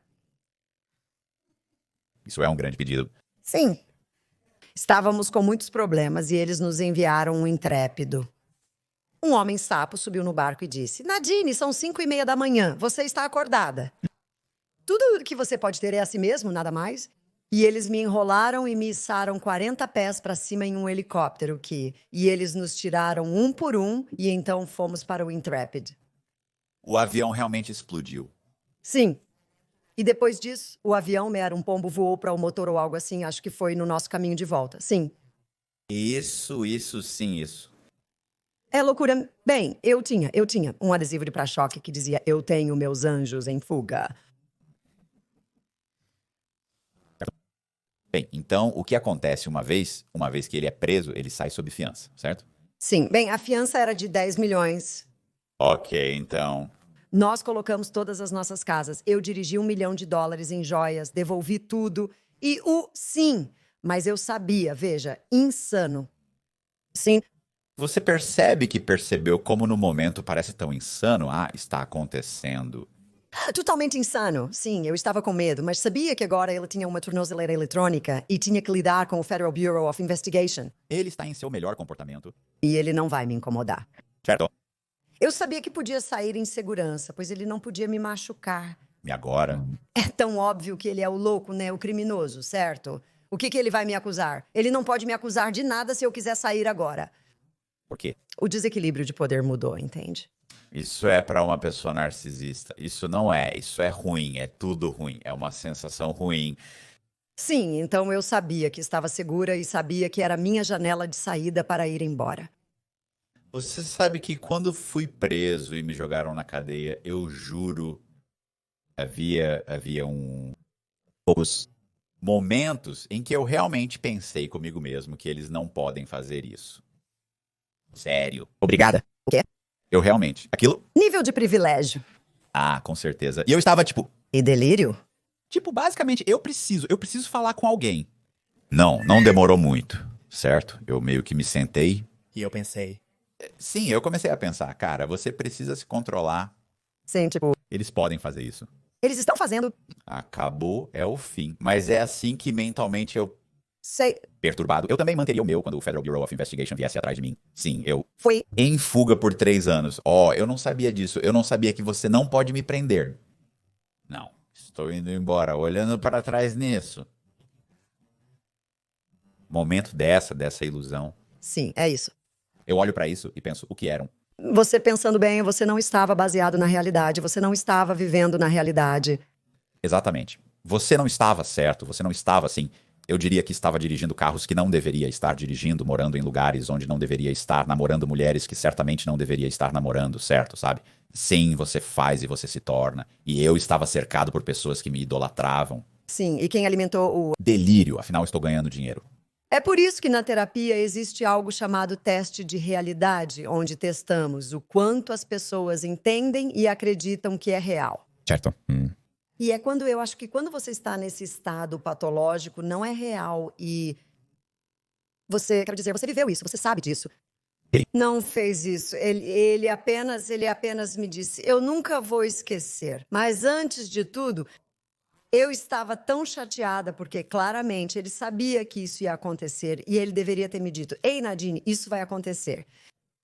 Isso é um grande pedido. Sim. Estávamos com muitos problemas e eles nos enviaram um intrépido. Um homem sapo subiu no barco e disse: Nadine, são 5:30 da manhã. Você está acordada. Tudo que você pode ter é a si mesmo, nada mais. E eles me enrolaram e me içaram 40 pés para cima em um helicóptero E eles nos tiraram um por um e então fomos para o Intrepid. O avião realmente explodiu. Sim. E depois disso, o avião, era um pombo, voou para o motor ou algo assim. Acho que foi no nosso caminho de volta. Sim. Isso, sim, isso. É loucura. Bem, eu tinha um adesivo de para-choque que dizia: Eu tenho meus anjos em fuga. Bem, então, o que acontece uma vez que ele é preso, ele sai sob fiança, certo? Sim. Bem, a fiança era de 10 milhões. Ok, então... Nós colocamos todas as nossas casas. Eu dirigi $1 milhão em joias, devolvi tudo. E sim, mas eu sabia, veja, insano. Sim. Você percebe que percebeu como no momento parece tão insano? Ah, está acontecendo. Totalmente insano. Sim, eu estava com medo, mas sabia que agora ele tinha uma tornozeleira eletrônica e tinha que lidar com o Federal Bureau of Investigation. Ele está em seu melhor comportamento. E ele não vai me incomodar. Certo. Eu sabia que podia sair em segurança, pois ele não podia me machucar. E agora? É tão óbvio que ele é o louco, né? O criminoso, certo? O que ele vai me acusar? Ele não pode me acusar de nada se eu quiser sair agora. Por quê? O desequilíbrio de poder mudou, entende? Isso é para uma pessoa narcisista. Isso não é. Isso é ruim. É tudo ruim. É uma sensação ruim. Sim, então eu sabia que estava segura e sabia que era minha janela de saída para ir embora. Você sabe que quando fui preso e me jogaram na cadeia, eu juro, havia poucos momentos em que eu realmente pensei comigo mesmo que eles não podem fazer isso. Sério. Obrigada. O quê? Eu realmente. Aquilo. Nível de privilégio. Ah, com certeza. E eu estava tipo. E delírio? Tipo, basicamente, eu preciso falar com alguém. Não demorou muito, certo? Eu meio que me sentei. E eu pensei, Sim, eu comecei a pensar, cara, você precisa se controlar. Sim, tipo, Eles podem fazer isso. eles estão fazendo. Acabou, é o fim. Mas é assim que mentalmente eu Sei. perturbado. Eu também manteria o meu quando o Federal Bureau of Investigation viesse atrás de mim. Sim, eu Foi. em fuga por 3 anos. Eu não sabia disso. Eu não sabia que você não pode me prender. Não, estou indo embora, olhando para trás nisso. Momento dessa ilusão. Sim, é isso. Eu olho para isso e penso, o que eram? Você pensando bem, você não estava baseado na realidade, você não estava vivendo na realidade. Exatamente. Você não estava certo, você não estava assim. Eu diria que estava dirigindo carros que não deveria estar dirigindo, morando em lugares onde não deveria estar, namorando mulheres que certamente não deveria estar namorando, certo, sabe? Sim, você faz e você se torna. E eu estava cercado por pessoas que me idolatravam. Sim, e quem alimentou o. Delírio, afinal estou ganhando dinheiro. É por isso que na terapia existe algo chamado teste de realidade, onde testamos o quanto as pessoas entendem e acreditam que é real. Certo. E é quando eu acho que quando você está nesse estado patológico, não é real e você, quero dizer, você viveu isso, você sabe disso. Ele- Não fez isso. Ele apenas me disse, eu nunca vou esquecer. Mas antes de tudo, eu estava tão chateada porque claramente ele sabia que isso ia acontecer e ele deveria ter me dito, ei Nadine, isso vai acontecer.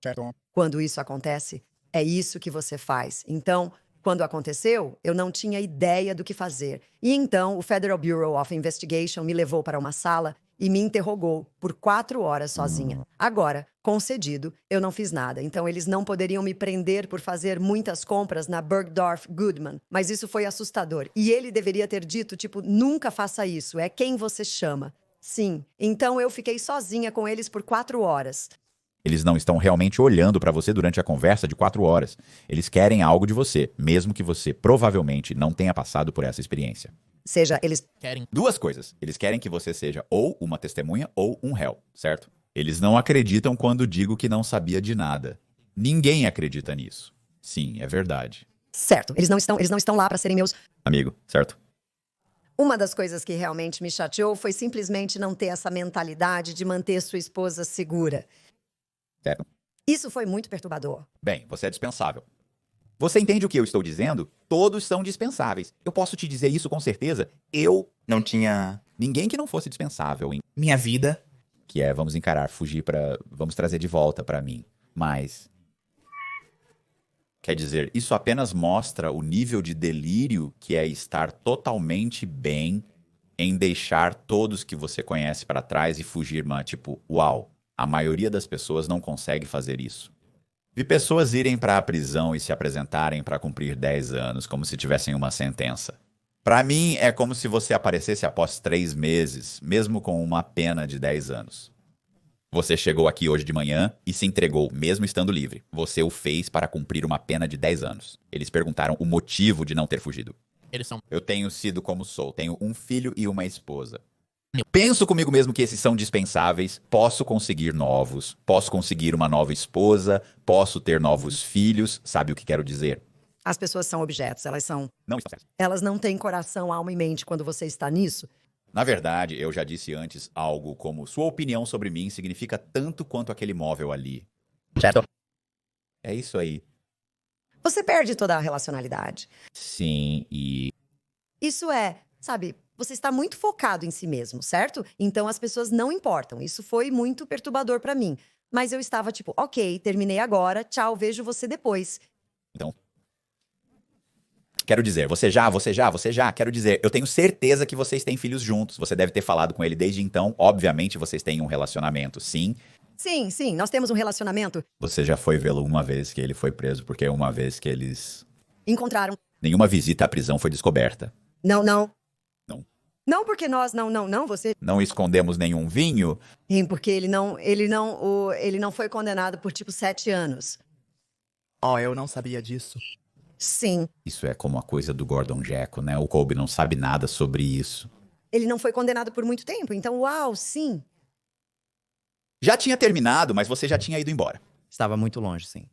certo? Quando isso acontece, é isso que você faz. Então, quando aconteceu, eu não tinha ideia do que fazer. E então, o Federal Bureau of Investigation me levou para uma sala e me interrogou por 4 horas sozinha. Agora, concedido, eu não fiz nada. Então, eles não poderiam me prender por fazer muitas compras na Bergdorf Goodman. Mas isso foi assustador. E ele deveria ter dito, tipo, nunca faça isso. É quem você chama. Sim. Então, eu fiquei sozinha com eles por 4 horas. Eles não estão realmente olhando para você durante a conversa de 4 horas. Eles querem algo de você, mesmo que você provavelmente não tenha passado por essa experiência. Seja, eles Querem. 2 coisas. Eles querem que você seja ou uma testemunha ou um réu, certo? Eles não acreditam quando digo que não sabia de nada. Ninguém acredita nisso. Sim, é verdade. certo, eles não estão lá para serem meus. Amigo, certo? Uma das coisas que realmente me chateou foi simplesmente não ter essa mentalidade de manter sua esposa segura. Certo. Isso foi muito perturbador. Bem, você é dispensável. Você entende o que eu estou dizendo? Todos são dispensáveis. Eu posso te dizer isso com certeza. Não tinha Ninguém que não fosse dispensável em minha vida. que é vamos encarar, fugir para, vamos trazer de volta para mim. Mas quer dizer, isso apenas mostra o nível de delírio que é estar totalmente bem em deixar todos que você conhece para trás e fugir, mano, tipo, uau, a maioria das pessoas não consegue fazer isso. Vi pessoas irem para a prisão e se apresentarem para cumprir 10 anos como se tivessem uma sentença. Para mim, é como se você aparecesse após 3 meses, mesmo com uma pena de 10 anos. Você chegou aqui hoje de manhã e se entregou, mesmo estando livre. Você o fez para cumprir uma pena de 10 anos. Eles perguntaram o motivo de não ter fugido. Eles são. Eu tenho sido como sou. Tenho um filho e uma esposa. Penso comigo mesmo que esses são dispensáveis. Posso conseguir novos. Posso conseguir uma nova esposa. Posso ter novos filhos. Sabe o que quero dizer? As pessoas são objetos, Não está certo. elas não têm coração, alma e mente quando você está nisso. Na verdade, eu já disse antes algo como sua opinião sobre mim significa tanto quanto aquele móvel ali. Certo? É isso aí. Você perde toda a relacionalidade. Sim, e Isso é, sabe, você está muito focado em si mesmo, certo? Então as pessoas não importam. Isso foi muito perturbador pra mim. Mas eu estava tipo, ok, terminei agora, tchau, vejo você depois. então. Quero dizer, você já, quero dizer, eu tenho certeza que vocês têm filhos juntos. Você deve ter falado com ele desde então. Obviamente vocês têm um relacionamento, sim. Sim, nós temos um relacionamento. Você já foi vê-lo uma vez que ele foi preso, porque uma vez que eles. Encontraram. Nenhuma visita à prisão foi descoberta. Não. Não. Não porque nós, não, você. Não escondemos nenhum vinho. Sim, porque ele não foi condenado por tipo 7 anos. Oh, eu não sabia disso. Sim, Isso é como a coisa do Gordon Gekko, né? O Colby não sabe nada sobre isso. ele não foi condenado por muito tempo. Então, uau, sim. Já tinha terminado, mas você já tinha ido embora. Estava muito longe, sim.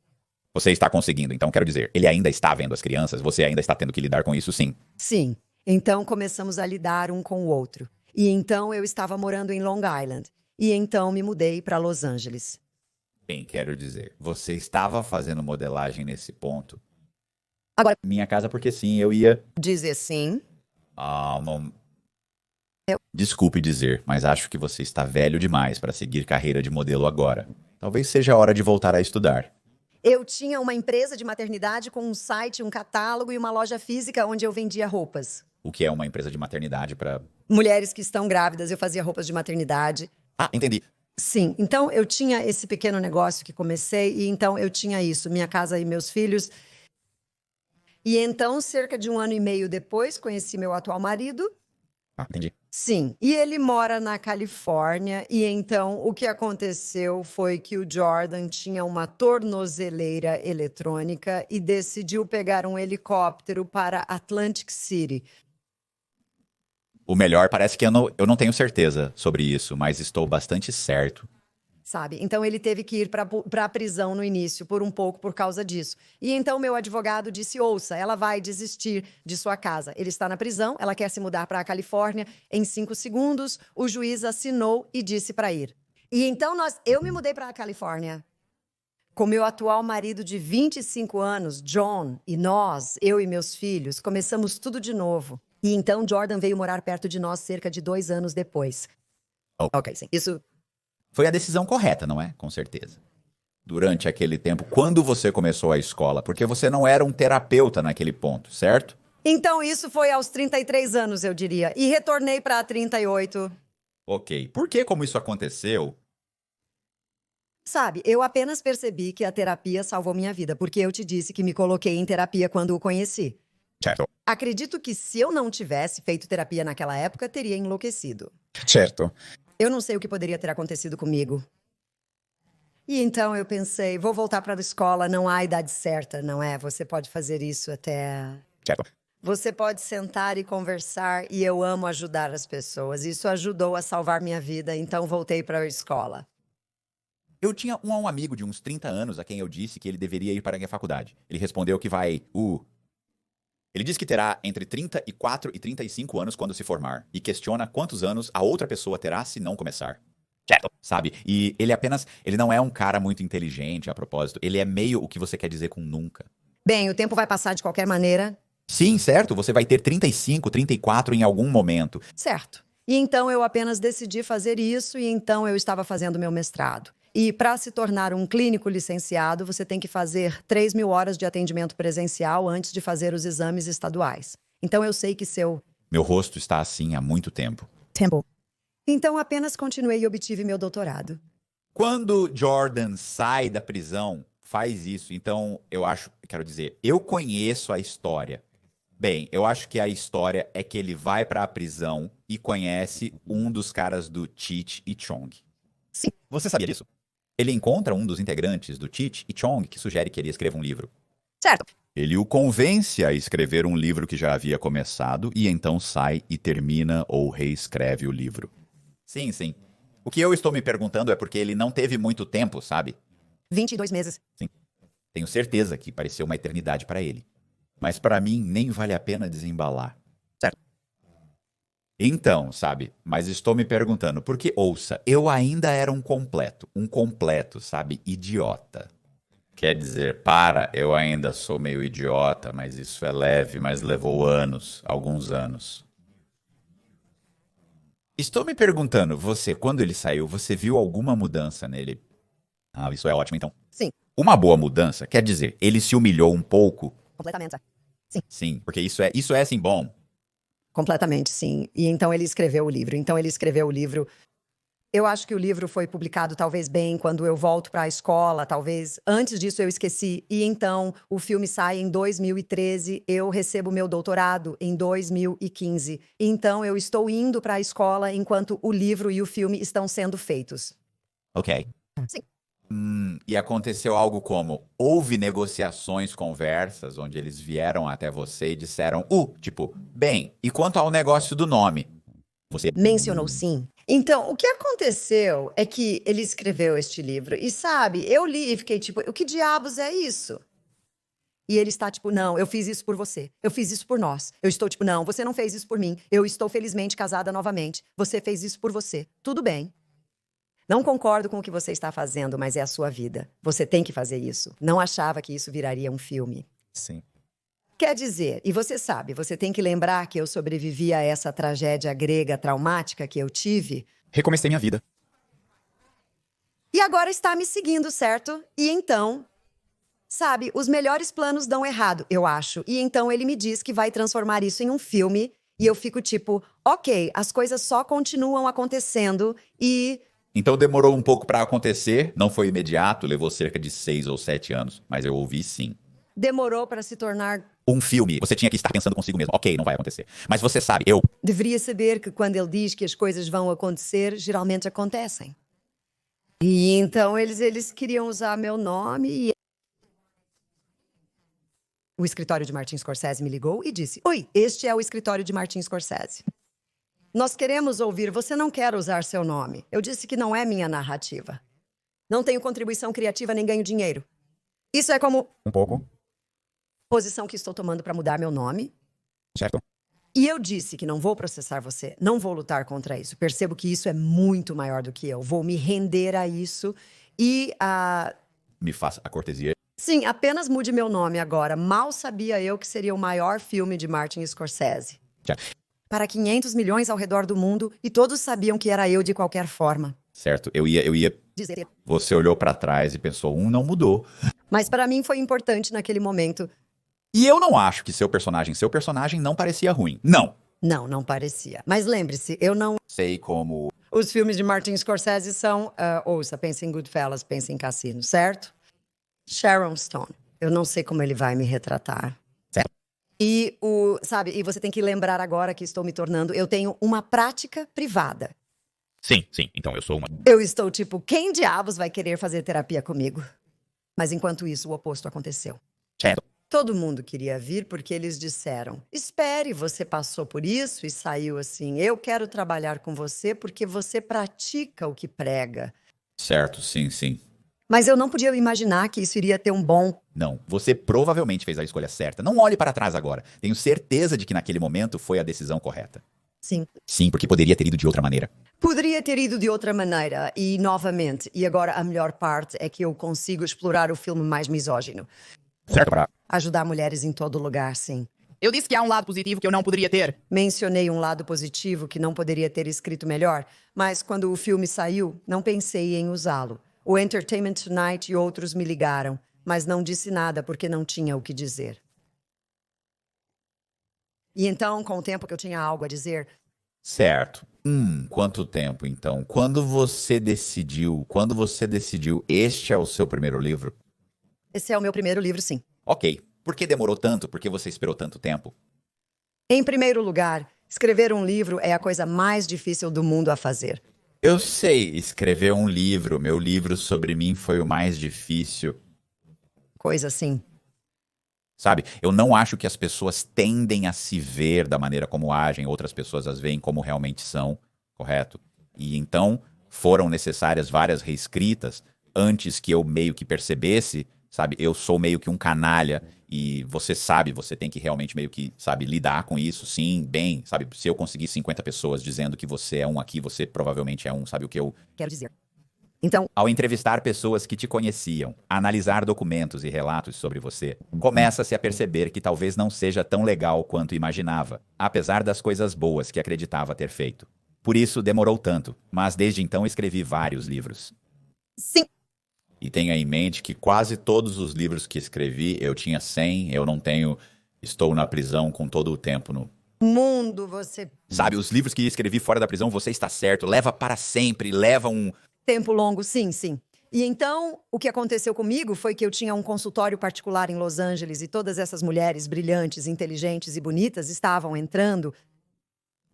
Você está conseguindo, então quero dizer, ele ainda está vendo as crianças, você ainda está tendo que lidar com isso, sim. Sim. Então começamos a lidar um com o outro. E então eu estava morando em Long Island. E então me mudei para Los Angeles. Bem, quero dizer, você estava fazendo modelagem nesse ponto. Agora, Minha casa, porque sim, eu ia. dizer sim. Não. Eu- Desculpe dizer, mas acho que você está velho demais para seguir carreira de modelo agora. Talvez seja a hora de voltar a estudar. Eu tinha uma empresa de maternidade com um site, um catálogo e uma loja física onde eu vendia roupas. O que é uma empresa de maternidade para. Mulheres que estão grávidas, eu fazia roupas de maternidade. Ah, entendi. Sim, então eu tinha esse pequeno negócio que comecei e então eu tinha isso, minha casa e meus filhos. E então, cerca de 1 ano e meio depois, conheci meu atual marido. Ah, entendi. Sim, e ele mora na Califórnia. E então o que aconteceu foi que o Jordan tinha uma tornozeleira eletrônica e decidiu pegar um helicóptero para Atlantic City. O melhor parece que eu não tenho certeza sobre isso, mas estou bastante certo. Sabe? Então ele teve que ir para a prisão no início, por um pouco, por causa disso. E então meu advogado disse: ouça, ela vai desistir de sua casa. Ele está na prisão, ela quer se mudar para a Califórnia. Em 5 segundos, o juiz assinou e disse para ir. E então eu me mudei para a Califórnia com meu atual marido de 25 anos, John, e nós, eu e meus filhos, começamos tudo de novo. E então Jordan veio morar perto de nós cerca de 2 anos depois. Oh. Ok, sim. Isso. Foi a decisão correta, não é? Com certeza. Durante aquele tempo, quando você começou a escola, porque você não era um terapeuta naquele ponto, certo? Então isso foi aos 33 anos, eu diria. E retornei para 38. Ok. Por que como isso aconteceu? Sabe, eu apenas percebi que a terapia salvou minha vida, porque eu te disse que me coloquei em terapia quando o conheci. Certo. Acredito que se eu não tivesse feito terapia naquela época, teria enlouquecido. Certo. Eu não sei o que poderia ter acontecido comigo. E então eu pensei, vou voltar para a escola, não há idade certa, não é? Você pode fazer isso até... Certo. Você pode sentar e conversar, e eu amo ajudar as pessoas. Isso ajudou a salvar minha vida, então voltei para a escola. Eu tinha um amigo de uns 30 anos a quem eu disse que ele deveria ir para a faculdade. Ele respondeu que vai... Ele diz que terá entre 34 e 35 anos quando se formar, e questiona quantos anos a outra pessoa terá se não começar. Certo. Sabe? E ele não é um cara muito inteligente, a propósito. Ele é meio o que você quer dizer com nunca. Bem, o tempo vai passar de qualquer maneira. Sim, certo? Você vai ter 35, 34 em algum momento. Certo. E então eu apenas decidi fazer isso, e então eu estava fazendo meu mestrado. E para se tornar um clínico licenciado, você tem que fazer 3.000 horas de atendimento presencial antes de fazer os exames estaduais. Então eu sei que seu... Meu rosto está assim há muito tempo. Tempo. Então apenas continuei e obtive meu doutorado. Quando Jordan sai da prisão, faz isso. Então, eu conheço a história. Bem, eu acho que a história é que ele vai para a prisão e conhece um dos caras do Cheech e Chong. Sim. Você sabia disso? Ele encontra um dos integrantes do Cheech e Chong que sugere que ele escreva um livro. Certo. Ele o convence a escrever um livro que já havia começado e então sai e termina ou reescreve o livro. Sim, sim. O que eu estou me perguntando é porque ele não teve muito tempo, sabe? 22 meses. Sim. Tenho certeza que pareceu uma eternidade para ele. Mas para mim nem vale a pena desembalar. Certo. Então, sabe? Mas estou me perguntando, porque, ouça, eu ainda era um completo, sabe? Idiota. Quer dizer, eu ainda sou meio idiota, mas isso é leve, mas levou alguns anos. Estou me perguntando, quando ele saiu, você viu alguma mudança nele? Ah, isso é ótimo, então. Sim. Uma boa mudança, quer dizer, ele se humilhou um pouco? Completamente. Sim, porque isso é assim, bom. Completamente, sim. E então ele escreveu o livro. Eu acho que o livro foi publicado talvez bem quando eu volto para a escola, talvez antes disso eu esqueci. E então o filme sai em 2013, eu recebo meu doutorado em 2015. Então eu estou indo para a escola enquanto o livro e o filme estão sendo feitos. Ok. Sim. E aconteceu algo como, houve negociações, conversas, onde eles vieram até você e disseram, bem, e quanto ao negócio do nome? Você mencionou sim. Então, o que aconteceu é que ele escreveu este livro e, sabe, eu li e fiquei tipo, o que diabos é isso? E ele está tipo, não, eu fiz isso por você. Eu fiz isso por nós. Eu estou tipo, não, você não fez isso por mim. Eu estou felizmente casada novamente. Você fez isso por você. Tudo bem. Não concordo com o que você está fazendo, mas é a sua vida. Você tem que fazer isso. Não achava que isso viraria um filme. Sim. Quer dizer, e você sabe, você tem que lembrar que eu sobrevivi a essa tragédia grega traumática que eu tive. Recomecei minha vida. E agora está me seguindo, certo? E então, sabe, os melhores planos dão errado, eu acho. E então ele me diz que vai transformar isso em um filme. E eu fico tipo, ok, as coisas só continuam acontecendo e... Então demorou um pouco pra acontecer, não foi imediato, levou cerca de 6 ou 7 anos, mas eu ouvi sim. demorou para se tornar... Um filme, você tinha que estar pensando consigo mesmo, ok, não vai acontecer. Mas você sabe, Deveria saber que quando ele diz que as coisas vão acontecer, geralmente acontecem. E então eles queriam usar meu nome e... O escritório de Martin Scorsese me ligou e disse, oi, este é o escritório de Martin Scorsese. Nós queremos ouvir, você não quer usar seu nome. Eu disse que não é minha narrativa. Não tenho contribuição criativa nem ganho dinheiro. Isso é como... Um pouco. Posição que estou tomando para mudar meu nome. Certo. E eu disse que não vou processar você, não vou lutar contra isso. Percebo que isso é muito maior do que eu. Vou me render a isso e Me faça a cortesia. Sim, apenas mude meu nome agora. Mal sabia eu que seria o maior filme de Martin Scorsese. Certo. Para 500 milhões ao redor do mundo e todos sabiam que era eu de qualquer forma. Certo, eu ia Dizer. Você olhou pra trás e pensou, não mudou. Mas para mim foi importante naquele momento. E eu não acho que seu personagem não parecia ruim. Não. Não, não parecia. Mas lembre-se, eu não... Sei como... Os filmes de Martin Scorsese são... ouça, pense em Goodfellas, pense em Cassino, certo? Sharon Stone. Eu não sei como ele vai me retratar. Certo. E sabe, e você tem que lembrar agora que estou me tornando... Eu tenho uma prática privada. Sim, então eu sou uma... Eu estou tipo, quem diabos vai querer fazer terapia comigo? Mas enquanto isso, o oposto aconteceu. Certo. Todo mundo queria vir porque eles disseram, espere, você passou por isso e saiu assim, eu quero trabalhar com você porque você pratica o que prega. Certo, sim. Mas eu não podia imaginar que isso iria ter um bom... Não, você provavelmente fez a escolha certa. Não olhe para trás agora. Tenho certeza de que naquele momento foi a decisão correta. Sim. Sim, porque poderia ter ido de outra maneira. Poderia ter ido de outra maneira e, novamente, e agora a melhor parte é que eu consigo explorar o filme mais misógino. Certo, para... Ajudar mulheres em todo lugar, sim. Eu disse que há um lado positivo que eu não poderia ter. Mencionei um lado positivo que não poderia ter escrito melhor, mas quando o filme saiu, não pensei em usá-lo. O Entertainment Tonight e outros me ligaram, mas não disse nada porque não tinha o que dizer. E então, com o tempo que eu tinha algo a dizer... Certo. Quanto tempo, então? Quando você decidiu, este é o seu primeiro livro? Esse é o meu primeiro livro, sim. Ok. Por que demorou tanto? Por que você esperou tanto tempo? Em primeiro lugar, escrever um livro é a coisa mais difícil do mundo a fazer. Eu sei, escrever um livro, meu livro sobre mim foi o mais difícil. Coisa assim. Sabe, eu não acho que as pessoas tendem a se ver da maneira como agem, outras pessoas as veem como realmente são, correto? E então foram necessárias várias reescritas antes que eu meio que percebesse, sabe, eu sou meio que um canalha e você sabe, você tem que realmente meio que, sabe, lidar com isso, sim, bem, sabe, se eu conseguir 50 pessoas dizendo que você é um aqui, você provavelmente é um, sabe o que eu... Quero dizer. Então, ao entrevistar pessoas que te conheciam, analisar documentos e relatos sobre você, começa-se a perceber que talvez não seja tão legal quanto imaginava, apesar das coisas boas que acreditava ter feito. Por isso demorou tanto, mas desde então escrevi vários livros. sim. E tenha em mente que quase todos os livros que escrevi, eu tinha 100, eu não tenho, estou na prisão com todo o tempo no... Mundo, você... Sabe, os livros que escrevi fora da prisão, você está certo, leva para sempre, leva um... Tempo longo, sim. E então, o que aconteceu comigo foi que eu tinha um consultório particular em Los Angeles e todas essas mulheres brilhantes, inteligentes e bonitas estavam entrando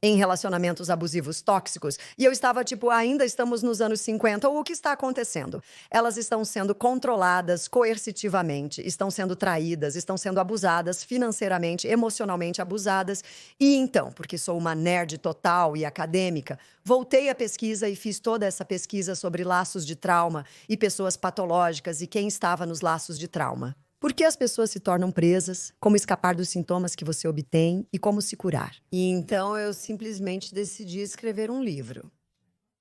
em relacionamentos abusivos tóxicos. E eu estava tipo, ainda estamos nos anos 50, ou o que está acontecendo? Elas estão sendo controladas coercitivamente, estão sendo traídas, estão sendo abusadas financeiramente, emocionalmente abusadas. E então, porque sou uma nerd total e acadêmica, voltei à pesquisa e fiz toda essa pesquisa sobre laços de trauma e pessoas patológicas e quem estava nos laços de trauma. Por que as pessoas se tornam presas, como escapar dos sintomas que você obtém e como se curar. E então eu simplesmente decidi escrever um livro.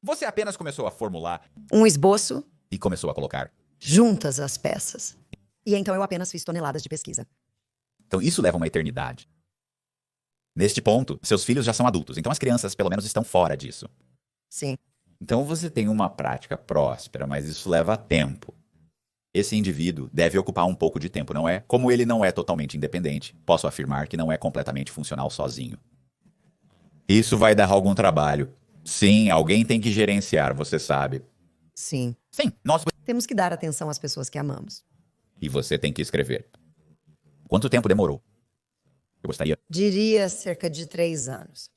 Você apenas começou a formular Um esboço, e começou a colocar. juntas as peças. E então eu apenas fiz toneladas de pesquisa. Então isso leva uma eternidade. Neste ponto, seus filhos já são adultos, então as crianças pelo menos estão fora disso. Sim. Então você tem uma prática próspera, mas isso leva tempo. Esse indivíduo deve ocupar um pouco de tempo, não é? Como ele não é totalmente independente, posso afirmar que não é completamente funcional sozinho. Isso vai dar algum trabalho. Sim, alguém tem que gerenciar, você sabe. Sim. Sim, nós... Temos que dar atenção às pessoas que amamos. E você tem que escrever. Quanto tempo demorou? Eu gostaria... Diria cerca de 3 anos.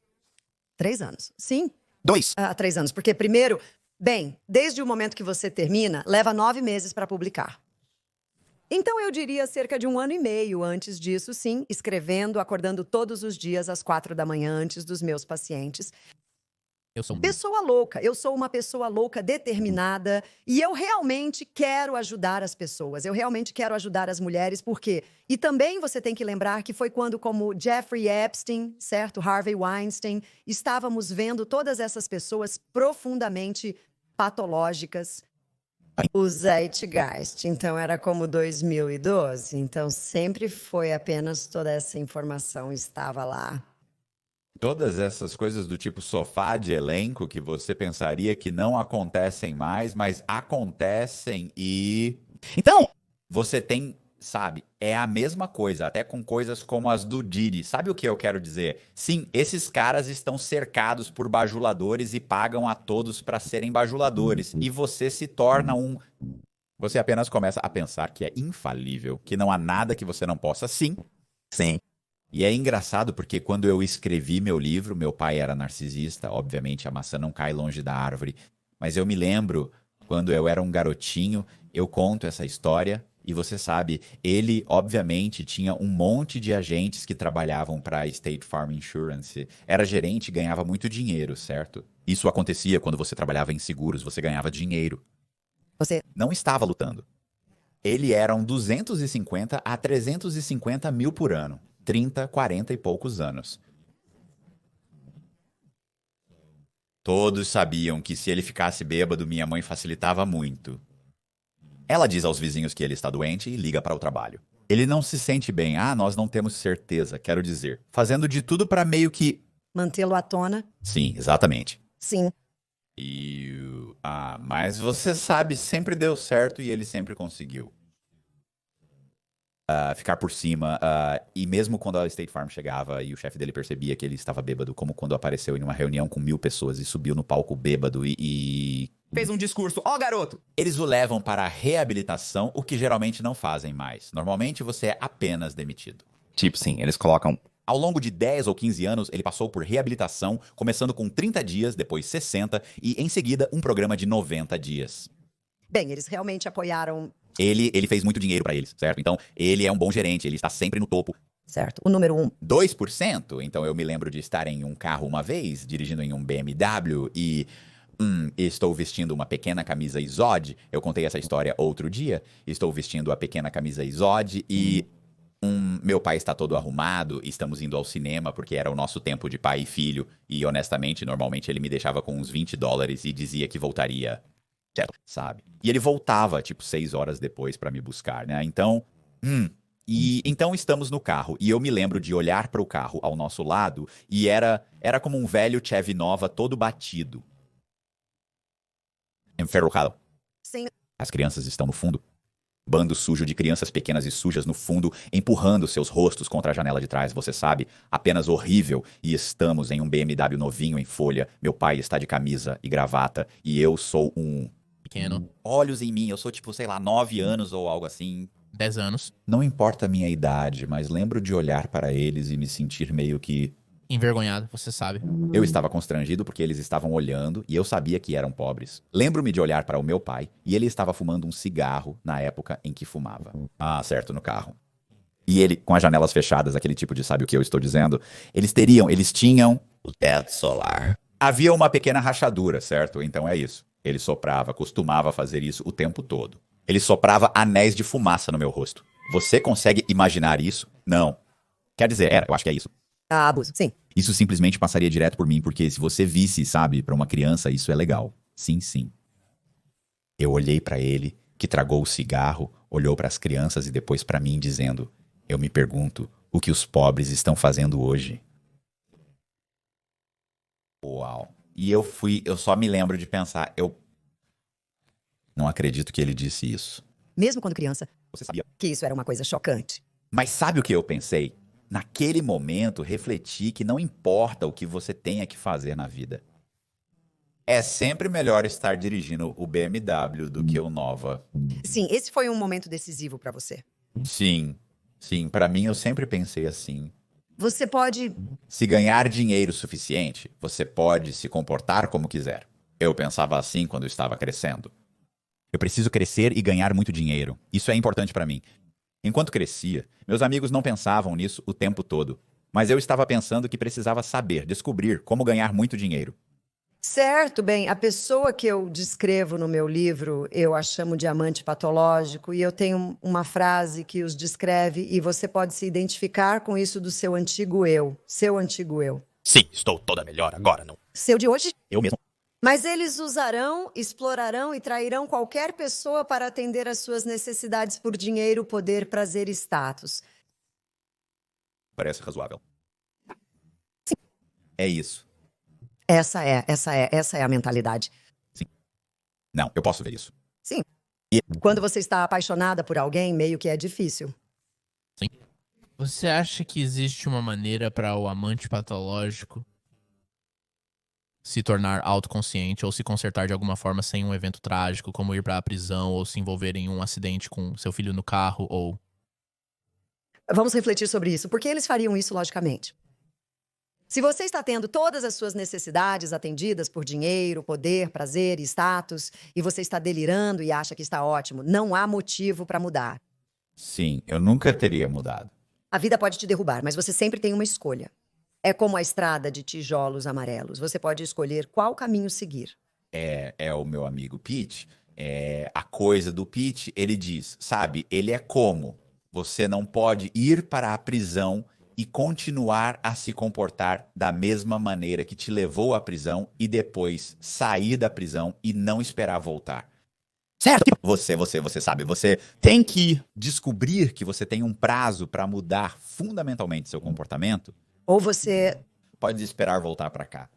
3 anos? Sim. 2. 3 anos. Porque primeiro, bem, desde o momento que você termina, leva 9 meses para publicar. Então eu diria cerca de 1 ano e meio antes disso, sim, escrevendo, acordando todos os dias às 4 da manhã antes dos meus pacientes. Eu sou Pessoa louca. Eu sou uma pessoa louca, determinada, e eu realmente quero ajudar as pessoas. Eu realmente quero ajudar as mulheres, por quê? E também você tem que lembrar que foi quando, como Jeffrey Epstein, certo? Harvey Weinstein, estávamos vendo todas essas pessoas profundamente patológicas. O Zeitgeist, então era como 2012, então sempre foi apenas toda essa informação estava lá. Todas essas coisas do tipo sofá de elenco que você pensaria que não acontecem mais, mas acontecem e... Então, você tem, sabe, é a mesma coisa, até com coisas como as do Diddy. Sabe o que eu quero dizer? Sim, esses caras estão cercados por bajuladores e pagam a todos para serem bajuladores. E você se torna um... Você apenas começa a pensar que é infalível, que não há nada que você não possa. Sim. E é engraçado porque quando eu escrevi meu livro, meu pai era narcisista, obviamente a maçã não cai longe da árvore, mas eu me lembro, quando eu era um garotinho, eu conto essa história e você sabe, ele obviamente tinha um monte de agentes que trabalhavam para a State Farm Insurance, era gerente e ganhava muito dinheiro, certo? Isso acontecia quando você trabalhava em seguros, você ganhava dinheiro. Você Não estava lutando. Ele era 250 a 350 mil por ano. 30, 40 e poucos anos. Todos sabiam que se ele ficasse bêbado, minha mãe facilitava muito. Ela diz aos vizinhos que ele está doente e liga para o trabalho. Ele não se sente bem. Nós não temos certeza, quero dizer. Fazendo de tudo para meio que... mantê-lo à tona? Sim, exatamente. Sim. Mas você sabe, sempre deu certo e ele sempre conseguiu. Ficar por cima, e mesmo quando a State Farm chegava e o chefe dele percebia que ele estava bêbado, como quando apareceu em uma reunião com 1000 pessoas e subiu no palco bêbado e... Fez um discurso. Ó, garoto! Eles o levam para a reabilitação, o que geralmente não fazem mais. Normalmente você é apenas demitido. Tipo, sim, eles colocam... Ao longo de 10 ou 15 anos, ele passou por reabilitação, começando com 30 dias, depois 60, e em seguida um programa de 90 dias. Bem, eles realmente apoiaram... Ele fez muito dinheiro para eles, certo? Então, ele é um bom gerente, ele está sempre no topo. Certo. O número 1. 2%? Então, eu me lembro de estar em um carro uma vez, dirigindo em um BMW e... estou vestindo uma pequena camisa Izod. Eu contei essa história outro dia. Estou vestindo a pequena camisa Izod e... meu pai está todo arrumado, estamos indo ao cinema porque era o nosso tempo de pai e filho. E, honestamente, normalmente ele me deixava com uns $20 e dizia que voltaria... sabe? E ele voltava, tipo, 6 horas depois pra me buscar, né? Então, então estamos no carro e eu me lembro de olhar para o carro ao nosso lado e era como um velho Chevy Nova todo batido. Enferrujado. Sim. As crianças estão no fundo. Bando sujo de crianças pequenas e sujas no fundo, empurrando seus rostos contra a janela de trás, você sabe, apenas horrível. E estamos em um BMW novinho em folha. Meu pai está de camisa e gravata e eu sou um... pequeno. Olhos em mim, eu sou tipo, sei lá, 9 anos ou algo assim. 10 anos. Não importa a minha idade, mas lembro de olhar para eles e me sentir meio que... Envergonhado, você sabe. Eu estava constrangido porque eles estavam olhando e eu sabia que eram pobres. Lembro-me de olhar para o meu pai e ele estava fumando um cigarro na época em que fumava. Certo, no carro. E ele, com as janelas fechadas, aquele tipo de, sabe o que eu estou dizendo? Eles tinham o teto solar. Havia uma pequena rachadura, certo? Então é isso. Ele soprava, costumava fazer isso o tempo todo. Ele soprava anéis de fumaça no meu rosto. Você consegue imaginar isso? Não. Quer dizer, eu acho que é isso. Abuso, sim. Isso simplesmente passaria direto por mim, porque se você visse, sabe, pra uma criança, isso é legal. Sim, sim. Eu olhei pra ele, que tragou o cigarro, olhou pras crianças e depois pra mim, dizendo: eu me pergunto o que os pobres estão fazendo hoje. Uau. E eu só me lembro de pensar, eu não acredito que ele disse isso. Mesmo quando criança, Você sabia? que isso era uma coisa chocante. Mas sabe o que eu pensei? Naquele momento, refleti que não importa o que você tenha que fazer na vida. É sempre melhor estar dirigindo o BMW do que o Nova. Sim, esse foi um momento decisivo pra você. Sim, sim, pra mim eu sempre pensei assim. Você pode... Se ganhar dinheiro suficiente, você pode se comportar como quiser. Eu pensava assim quando eu estava crescendo. Eu preciso crescer e ganhar muito dinheiro. Isso é importante pra mim. Enquanto crescia, meus amigos não pensavam nisso o tempo todo. Mas eu estava pensando que precisava saber, descobrir como ganhar muito dinheiro. Certo, bem, a pessoa que eu descrevo no meu livro, eu a chamo de amante patológico, e eu tenho uma frase que os descreve, e você pode se identificar com isso do seu antigo eu. Seu antigo eu. Sim, estou toda melhor agora, não. Seu de hoje? Eu mesmo. Mas eles usarão, explorarão e trairão qualquer pessoa para atender às suas necessidades por dinheiro, poder, prazer e status. Parece razoável. Sim. É isso. Essa é a mentalidade. Não, eu posso ver isso. Sim. E- Quando você está apaixonada por alguém, meio que é difícil. Você acha que existe uma maneira para o amante patológico se tornar autoconsciente ou se consertar de alguma forma sem um evento trágico, como ir para a prisão ou se envolver em um acidente com seu filho no carro ou... Vamos refletir sobre isso. Por que eles fariam isso, logicamente? Se você está tendo todas as suas necessidades atendidas por dinheiro, poder, prazer e status, e você está delirando e acha que está ótimo, não há motivo para mudar. Sim, eu nunca teria mudado. A vida pode te derrubar, mas você sempre tem uma escolha. É como a estrada de tijolos amarelos. Você pode escolher qual caminho seguir. É o meu amigo Pete. A coisa do Pete, ele diz, sabe, ele é como você não pode ir para a prisão e continuar a se comportar da mesma maneira que te levou à prisão e depois sair da prisão e não esperar voltar. Certo? Você sabe, você tem que descobrir que você tem um prazo para mudar fundamentalmente seu comportamento. Ou você... Pode esperar voltar para cá.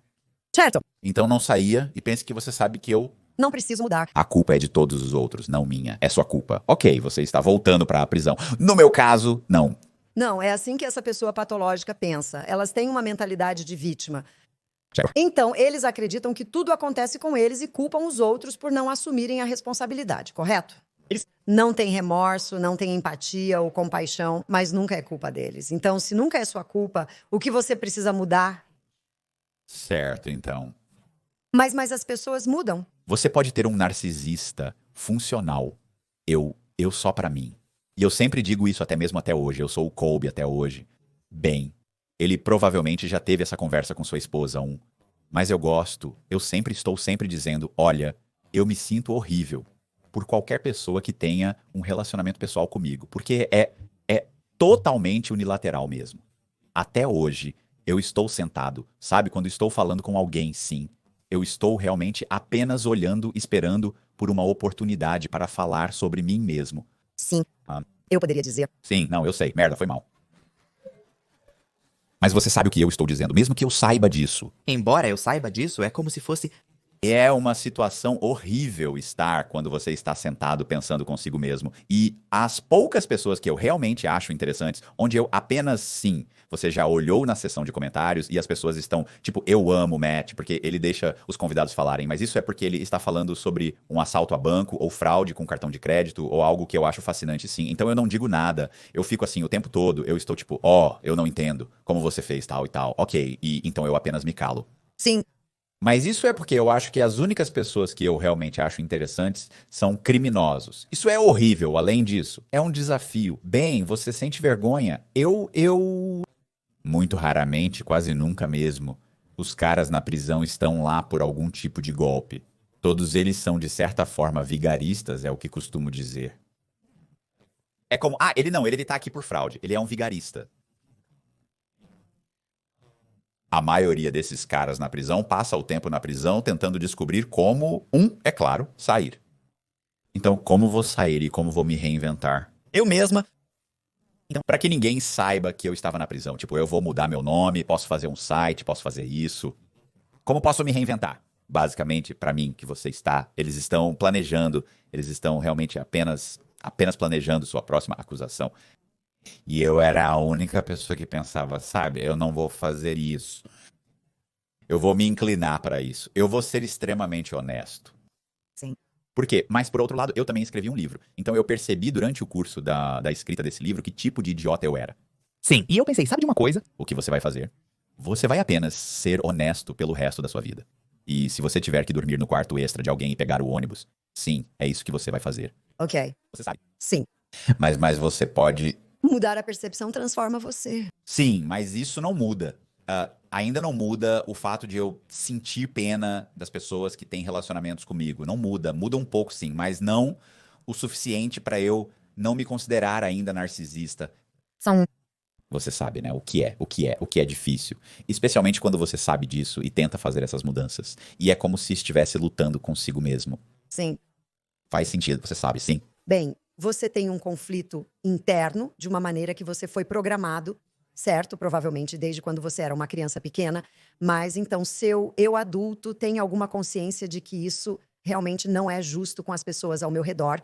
Certo, Então não saía e pense que você sabe que eu... não preciso mudar. A culpa é de todos os outros, não minha. É sua culpa. Ok, você está voltando para a prisão. No meu caso, não. Não, é assim que essa pessoa patológica pensa. Elas têm uma mentalidade de vítima. Certo. Então, eles acreditam que tudo acontece com eles e culpam os outros por não assumirem a responsabilidade, correto? Eles- Não tem remorso, não tem empatia ou compaixão, mas nunca é culpa deles. Então, se nunca é sua culpa, o que você precisa mudar? Certo, então. Mas as pessoas mudam. Você pode ter um narcisista funcional. Eu só pra mim. E eu sempre digo isso até hoje. Eu sou o Colby até hoje. Bem, ele provavelmente já teve essa conversa com sua esposa, mas eu sempre estou dizendo, olha, eu me sinto horrível por qualquer pessoa que tenha um relacionamento pessoal comigo. Porque é totalmente unilateral mesmo. Até hoje, eu estou sentado, sabe? Quando estou falando com alguém, sim. Eu estou realmente apenas olhando, esperando por uma oportunidade para falar sobre mim mesmo. Sim. Ah. Eu poderia dizer. Sim, não, eu sei. Merda, foi mal. Mas você sabe o que eu estou dizendo, mesmo que eu saiba disso. Embora eu saiba disso, é como se fosse... É uma situação horrível estar quando você está sentado pensando consigo mesmo. E as poucas pessoas que eu realmente acho interessantes, onde eu apenas sim, você já olhou na seção de comentários e as pessoas estão, tipo, eu amo o Matt, porque ele deixa os convidados falarem, mas isso é porque ele está falando sobre um assalto a banco ou fraude com cartão de crédito ou algo que eu acho fascinante sim. Então eu não digo nada, eu fico assim o tempo todo, eu estou tipo, eu não entendo como você fez tal e tal. Ok, e então eu apenas me calo. Sim. Mas isso é porque eu acho que as únicas pessoas que eu realmente acho interessantes são criminosos. Isso é horrível, além disso. É um desafio. Bem, você sente vergonha. Muito raramente, quase nunca mesmo, os caras na prisão estão lá por algum tipo de golpe. Todos eles são, de certa forma, vigaristas, é o que costumo dizer. É como, ele tá aqui por fraude. Ele é um vigarista. A maioria desses caras na prisão passa o tempo na prisão tentando descobrir como, é claro, sair. Então, como vou sair e como vou me reinventar? Eu mesma. Então, para que ninguém saiba que eu estava na prisão. Tipo, eu vou mudar meu nome, posso fazer um site, posso fazer isso. Como posso me reinventar? Basicamente, para mim, que você está, eles estão planejando, eles estão realmente apenas planejando sua próxima acusação. E eu era a única pessoa que pensava, sabe, eu não vou fazer isso. Eu vou me inclinar para isso. Eu vou ser extremamente honesto. Sim. Por quê? Mas, por outro lado, eu também escrevi um livro. Então, eu percebi durante o curso da escrita desse livro que tipo de idiota eu era. Sim, e eu pensei, sabe de uma coisa? O que você vai fazer? Você vai apenas ser honesto pelo resto da sua vida. E se você tiver que dormir no quarto extra de alguém e pegar o ônibus, sim, é isso que você vai fazer. Ok. Você sabe. Sim. Mas você pode... Mudar a percepção transforma você. Sim, mas isso não muda. Ainda não muda o fato de eu sentir pena das pessoas que têm relacionamentos comigo. Não muda. Muda um pouco, sim, mas não o suficiente para eu não me considerar ainda narcisista. Você sabe, né? O que é difícil. Especialmente quando você sabe disso e tenta fazer essas mudanças. E é como se estivesse lutando consigo mesmo. Sim. Faz sentido, você sabe, sim. Bem, você tem um conflito interno de uma maneira que você foi programado, certo? Provavelmente desde quando você era uma criança pequena. Mas então seu eu adulto tem alguma consciência de que isso realmente não é justo com as pessoas ao meu redor.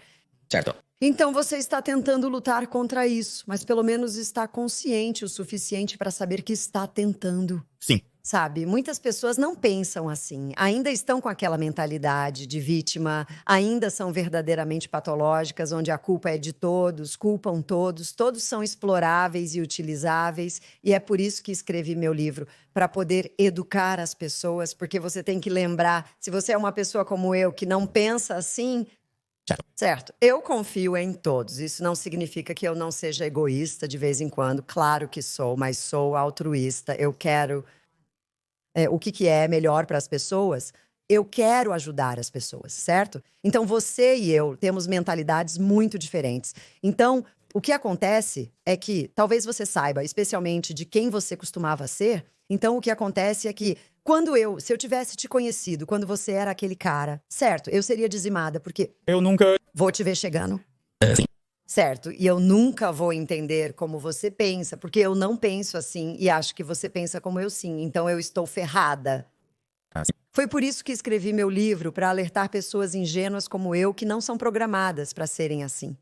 Certo. Então você está tentando lutar contra isso, mas pelo menos está consciente o suficiente para saber que está tentando. Sim. Sabe, muitas pessoas não pensam assim, ainda estão com aquela mentalidade de vítima, ainda são verdadeiramente patológicas, onde a culpa é de todos, culpam todos, todos são exploráveis e utilizáveis, e é por isso que escrevi meu livro, para poder educar as pessoas, porque você tem que lembrar, se você é uma pessoa como eu, que não pensa assim, certo, eu confio em todos, isso não significa que eu não seja egoísta de vez em quando, claro que sou, mas sou altruísta, eu quero... o que é melhor para as pessoas, eu quero ajudar as pessoas, certo? Então, você e eu temos mentalidades muito diferentes. Então, o que acontece é que, talvez você saiba, especialmente de quem você costumava ser, então o que acontece é que, se eu tivesse te conhecido quando você era aquele cara, certo, eu seria dizimada, porque Eu nunca... vou te ver chegando. Sim. Certo, e eu nunca vou entender como você pensa, porque eu não penso assim e acho que você pensa como eu sim, então eu estou ferrada. Sim. Foi por isso que escrevi meu livro, para alertar pessoas ingênuas como eu que não são programadas para serem assim.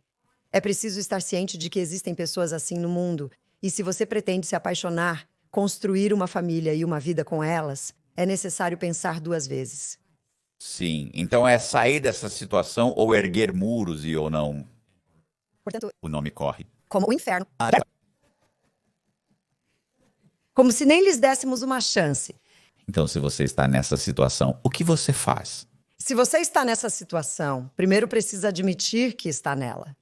É preciso estar ciente de que existem pessoas assim no mundo, e se você pretende se apaixonar, construir uma família e uma vida com elas, é necessário pensar 2 vezes. Sim, então é sair dessa situação ou erguer muros ou não. Portanto, O nome corre. como o inferno. Como se nem lhes dessemos uma chance. Então, se você está nessa situação, o que você faz? Se você está nessa situação, primeiro precisa admitir que está nela.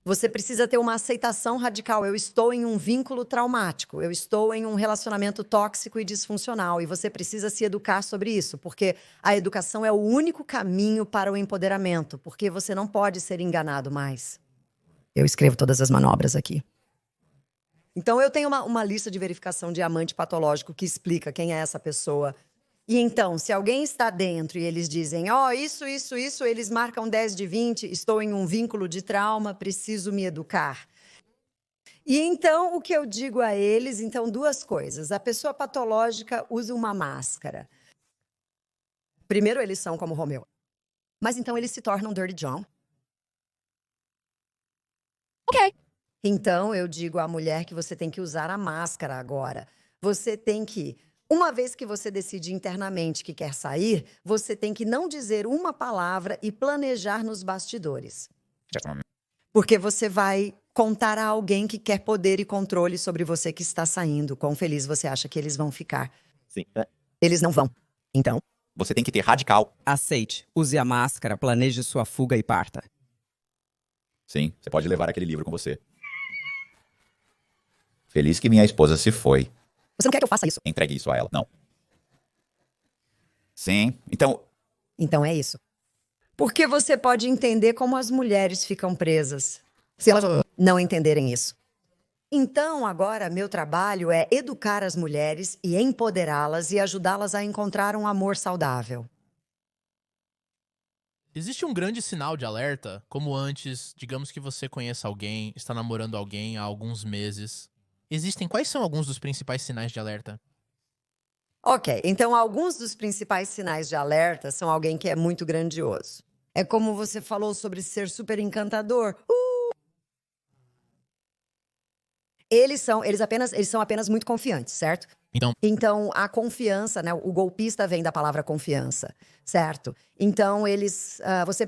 Você precisa ter uma aceitação radical. Eu estou em um vínculo traumático. Eu estou em um relacionamento tóxico e disfuncional. E você precisa se educar sobre isso, porque a educação é o único caminho para o empoderamento, porque você não pode ser enganado mais. Eu escrevo todas as manobras aqui. Então, eu tenho uma lista de verificação de amante patológico que explica quem é essa pessoa. E então, se alguém está dentro e eles dizem, isso, eles marcam 10 de 20, estou em um vínculo de trauma, preciso me educar. E então, o que eu digo a eles, então, 2 coisas. A pessoa patológica usa uma máscara. Primeiro, eles são como Romeu. Mas então, eles se tornam Dirty John. Ok. Então, eu digo à mulher que você tem que usar a máscara agora. Você tem que, uma vez que você decide internamente que quer sair, você tem que não dizer uma palavra e planejar nos bastidores. Porque você vai contar a alguém que quer poder e controle sobre você que está saindo. Quão feliz você acha que eles vão ficar? Sim. Eles não vão. Então, Você tem que ter radical. Aceite, use a máscara, planeje sua fuga e parta. Sim, você pode levar aquele livro com você. Feliz que minha esposa se foi. você não quer que eu faça isso? Entregue isso a ela. Não. Sim, então... Então é isso. Porque você pode entender como as mulheres ficam presas. se elas não entenderem isso. Então, agora, meu trabalho é educar as mulheres e empoderá-las e ajudá-las a encontrar um amor saudável. Existe um grande sinal de alerta, como antes, digamos que você conheça alguém, está namorando alguém há alguns meses. Quais são alguns dos principais sinais de alerta? Ok, então alguns dos principais sinais de alerta são alguém que é muito grandioso. É como você falou sobre ser super encantador. Eles são apenas muito confiantes, certo? Então, a confiança, né? O golpista vem da palavra confiança, certo? Então, você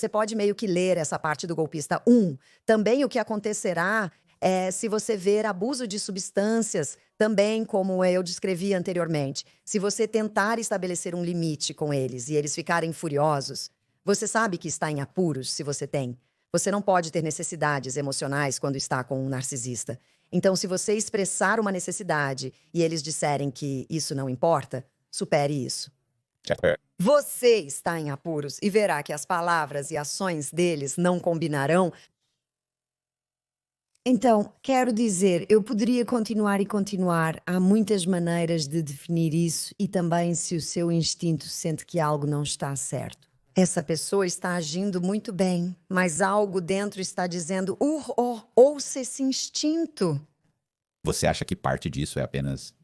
pode meio que ler essa parte do golpista. Também o que acontecerá é se você ver abuso de substâncias, também como eu descrevi anteriormente. Se você tentar estabelecer um limite com eles e eles ficarem furiosos, você sabe que está em apuros se você tem. Você não pode ter necessidades emocionais quando está com um narcisista. Então, se você expressar uma necessidade e eles disserem que isso não importa, supere isso. Você está em apuros e verá que as palavras e ações deles não combinarão. Então, quero dizer, eu poderia continuar e continuar. Há muitas maneiras de definir isso e também se o seu instinto sente que algo não está certo. Essa pessoa está agindo muito bem, mas algo dentro está dizendo, ouça esse instinto. Você acha que parte disso é apenas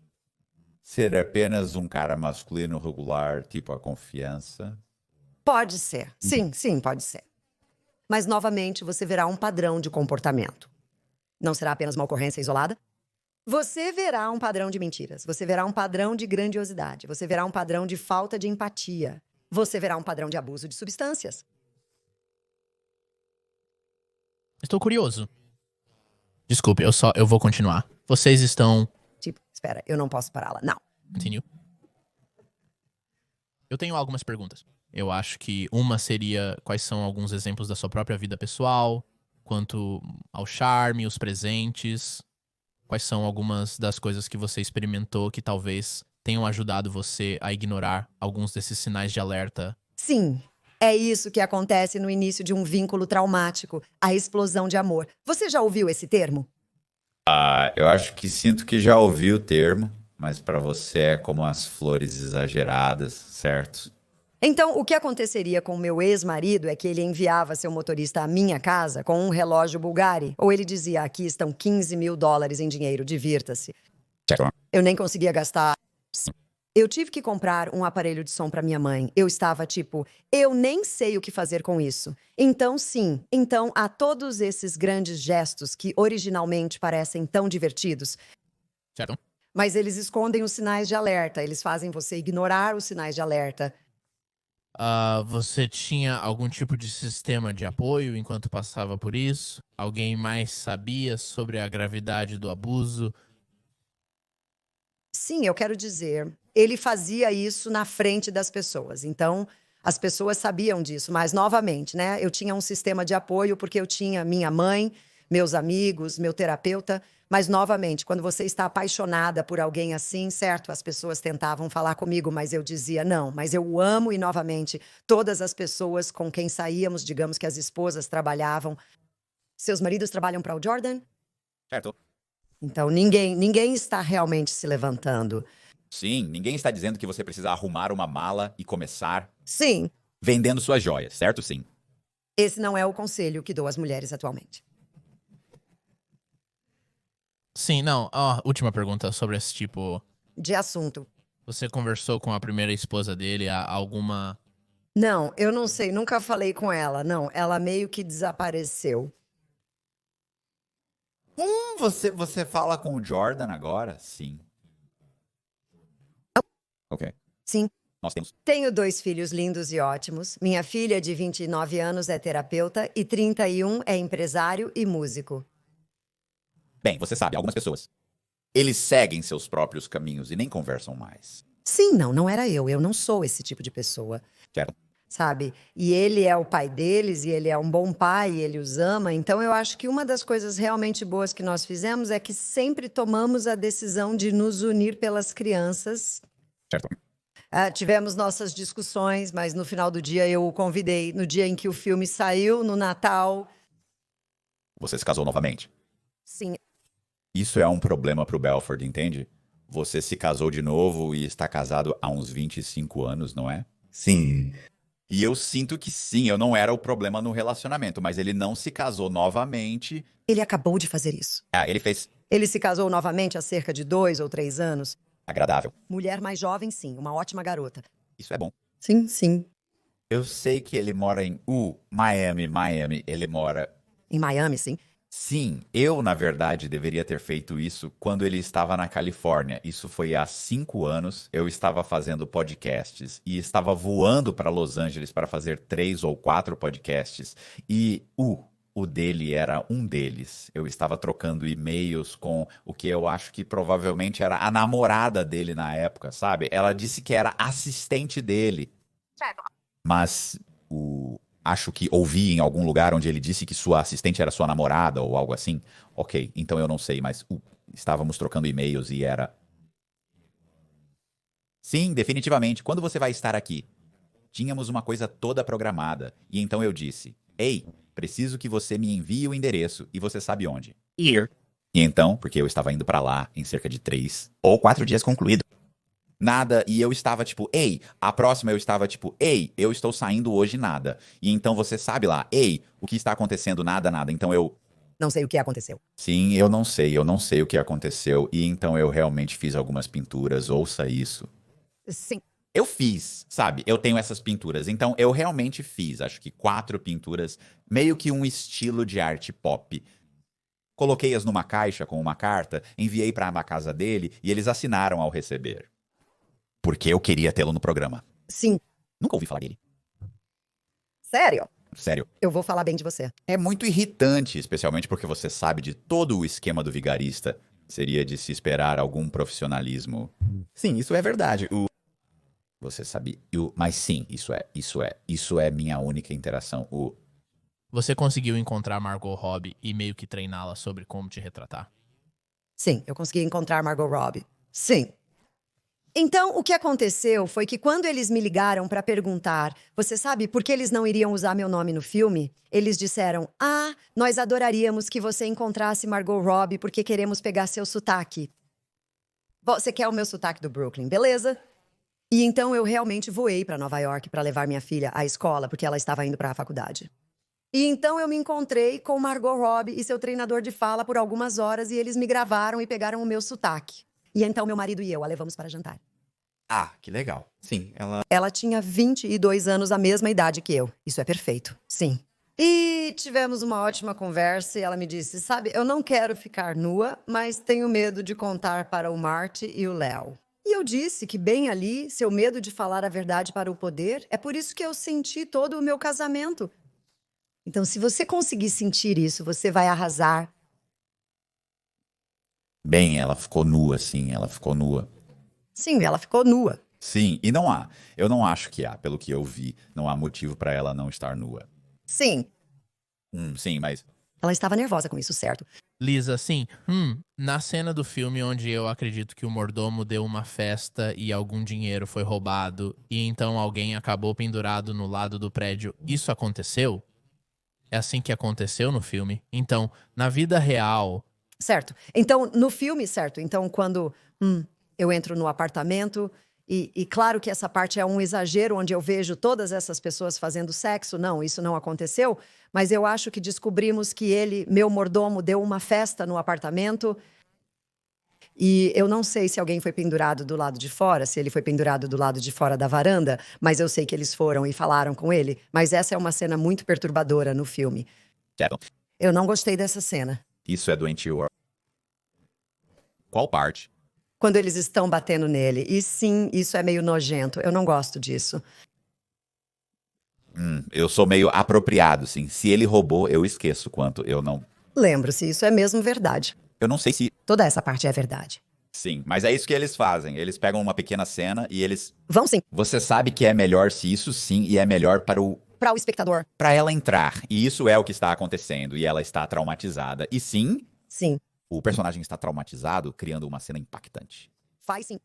ser apenas um cara masculino regular, tipo a confiança? Pode ser. Sim, pode ser. Mas, novamente, você verá um padrão de comportamento. Não será apenas uma ocorrência isolada? Você verá um padrão de mentiras. Você verá um padrão de grandiosidade. Você verá um padrão de falta de empatia. Você verá um padrão de abuso de substâncias. Estou curioso. Desculpe, eu vou continuar. Vocês estão... Espera, eu não posso pará-la. Não. Continue. Eu tenho algumas perguntas. Eu acho que uma seria quais são alguns exemplos da sua própria vida pessoal, quanto ao charme, os presentes. Quais são algumas das coisas que você experimentou que talvez tenham ajudado você a ignorar alguns desses sinais de alerta? Sim, é isso que acontece no início de um vínculo traumático, a explosão de amor. Você já ouviu esse termo? Eu acho que sinto que já ouvi o termo, mas para você é como as flores exageradas, certo? Então, o que aconteceria com o meu ex-marido é que ele enviava seu motorista à minha casa com um relógio Bulgari, ou ele dizia, aqui estão $15.000 em dinheiro, divirta-se. Eu nem conseguia gastar. Eu tive que comprar um aparelho de som para minha mãe. Eu estava tipo, eu nem sei o que fazer com isso. Então, sim. Então, há todos esses grandes gestos que originalmente parecem tão divertidos. Certo. Mas eles escondem os sinais de alerta. Eles fazem você ignorar os sinais de alerta. Você tinha algum tipo de sistema de apoio enquanto passava por isso? Alguém mais sabia sobre a gravidade do abuso? Sim, eu quero dizer, ele fazia isso na frente das pessoas. Então, as pessoas sabiam disso. Mas, novamente, né? Eu tinha um sistema de apoio porque eu tinha minha mãe, meus amigos, meu terapeuta. Mas, novamente, quando você está apaixonada por alguém assim, certo? As pessoas tentavam falar comigo, mas eu dizia não. Mas eu o amo e, novamente, todas as pessoas com quem saíamos, digamos que as esposas trabalhavam. Seus maridos trabalham para o Jordan? Certo. Então, ninguém está realmente se levantando. Sim, ninguém está dizendo que você precisa arrumar uma mala e começar Sim, vendendo suas joias, certo? Sim. esse não é o conselho que dou às mulheres atualmente. Sim, não. Última pergunta sobre esse tipo. De assunto. Você conversou com a primeira esposa dele, alguma... Não, eu não sei, nunca falei com ela. Não, ela meio que desapareceu. Você fala com o Jordan agora? Sim. Ok. Sim. Nós temos. Tenho 2 filhos lindos e ótimos. Minha filha, de 29 anos, é terapeuta e 31 é empresário e músico. Bem, você sabe, algumas pessoas. Eles seguem seus próprios caminhos e nem conversam mais. Sim, não era eu. Eu não sou esse tipo de pessoa. Certo? Sabe? E ele é o pai deles, e ele é um bom pai, e ele os ama. Então, eu acho que uma das coisas realmente boas que nós fizemos é que sempre tomamos a decisão de nos unir pelas crianças. Certo. Tivemos nossas discussões, mas no final do dia eu o convidei. No dia em que o filme saiu, no Natal, Você se casou novamente. Sim, Isso é um problema pro Belford, entende? Você se casou de novo e está casado há uns 25 anos, não é? Sim. E eu sinto que sim, eu não era o problema no relacionamento, mas ele não se casou novamente. ele acabou de fazer isso. Ah, ele fez Ele se casou novamente há cerca de 2 ou 3 anos. agradável. Mulher mais jovem, sim, uma ótima garota. Isso é bom. Sim, sim. Eu sei que ele mora em Miami. Ele mora. Em Miami, sim. Sim, eu, na verdade, deveria ter feito isso quando ele estava na Califórnia. Isso foi há 5 anos. Eu estava fazendo podcasts e estava voando para Los Angeles para fazer 3 ou 4 podcasts. E o dele era um deles. Eu estava trocando e-mails com o que eu acho que provavelmente era a namorada dele na época, sabe? Ela disse que era assistente dele. Mas acho que ouvi em algum lugar onde ele disse que sua assistente era sua namorada ou algo assim. Ok, então eu não sei, mas estávamos trocando e-mails e era. Sim, definitivamente. Quando você vai estar aqui? Tínhamos uma coisa toda programada. E então eu disse: Ei, preciso que você me envie o endereço e você sabe onde. Here. E então, porque eu estava indo pra lá em cerca de 3 ou 4 dias concluído. Nada, e eu estava tipo, ei, a próxima eu estava tipo, ei, eu estou saindo hoje nada. E então você sabe lá, ei, o que está acontecendo? Nada. Então eu, Não sei o que aconteceu. sim, eu não sei o que aconteceu. E então eu realmente fiz algumas pinturas, ouça isso. Sim. Eu fiz, sabe? Eu tenho essas pinturas. Então eu realmente fiz, acho que 4 pinturas, meio que um estilo de arte pop. Coloquei-as numa caixa com uma carta, enviei para a casa dele e eles assinaram ao receber. Porque eu queria tê-lo no programa. Sim. Nunca ouvi falar dele. Sério? Sério. Eu vou falar bem de você. É muito irritante, especialmente porque você sabe de todo o esquema do vigarista. Seria de se esperar algum profissionalismo. Sim, isso é verdade. Você sabe. Mas sim, isso é minha única interação. Você conseguiu encontrar Margot Robbie e meio que treiná-la sobre como te retratar? Sim, eu consegui encontrar Margot Robbie. Sim. Então, o que aconteceu foi que quando eles me ligaram para perguntar, você sabe por que eles não iriam usar meu nome no filme? Eles disseram: "Ah, nós adoraríamos que você encontrasse Margot Robbie porque queremos pegar seu sotaque. Você quer o meu sotaque do Brooklyn, beleza?" E então eu realmente voei para Nova York para levar minha filha à escola porque ela estava indo para a faculdade. E então eu me encontrei com Margot Robbie e seu treinador de fala por algumas horas e eles me gravaram e pegaram o meu sotaque. E então meu marido e eu a levamos para jantar. Ah, que legal. Sim, ela. Ela tinha 22 anos, a mesma idade que eu. Isso é perfeito, sim. E tivemos uma ótima conversa e ela me disse: "Sabe, eu não quero ficar nua, mas tenho medo de contar para o Marty e o Léo." E eu disse que bem ali, seu medo de falar a verdade para o poder, é por isso que eu senti todo o meu casamento. Então, se você conseguir sentir isso, você vai arrasar. Bem, ela ficou nua, sim, ela ficou nua. Sim, ela ficou nua. Sim, e não há. Eu não acho que há, pelo que eu vi, não há motivo para ela não estar nua. Sim, Sim, mas. ela estava nervosa com isso, certo? Lisa, assim, na cena do filme onde eu acredito que o mordomo deu uma festa e algum dinheiro foi roubado e então alguém acabou pendurado no lado do prédio, isso aconteceu? É assim que aconteceu no filme? Então, na vida real, Certo. Então, no filme, certo. Então, quando eu entro no apartamento, e claro que essa parte é um exagero, onde eu vejo todas essas pessoas fazendo sexo. Não, isso não aconteceu. Mas eu acho que descobrimos que ele, meu mordomo, deu uma festa no apartamento. E eu não sei se alguém foi pendurado do lado de fora, se ele foi pendurado do lado de fora da varanda, mas eu sei que eles foram e falaram com ele. Mas essa é uma cena muito perturbadora no filme. Certo. Eu não gostei dessa cena. Isso é doentio. Qual parte? Quando eles estão batendo nele. E sim, isso é meio nojento. Eu não gosto disso. Eu sou meio apropriado, sim. Se ele roubou, eu esqueço quanto. Eu não. Lembro-se, isso é mesmo verdade. Eu não sei se. Toda essa parte é verdade. Sim, mas é isso que eles fazem. Eles pegam uma pequena cena e eles. Vão sim, Você sabe que é melhor se isso sim, e é melhor para o espectador. para ela entrar. E isso é o que está acontecendo. E ela está traumatizada. E sim, Sim, o personagem está traumatizado, criando uma cena impactante. faz sim.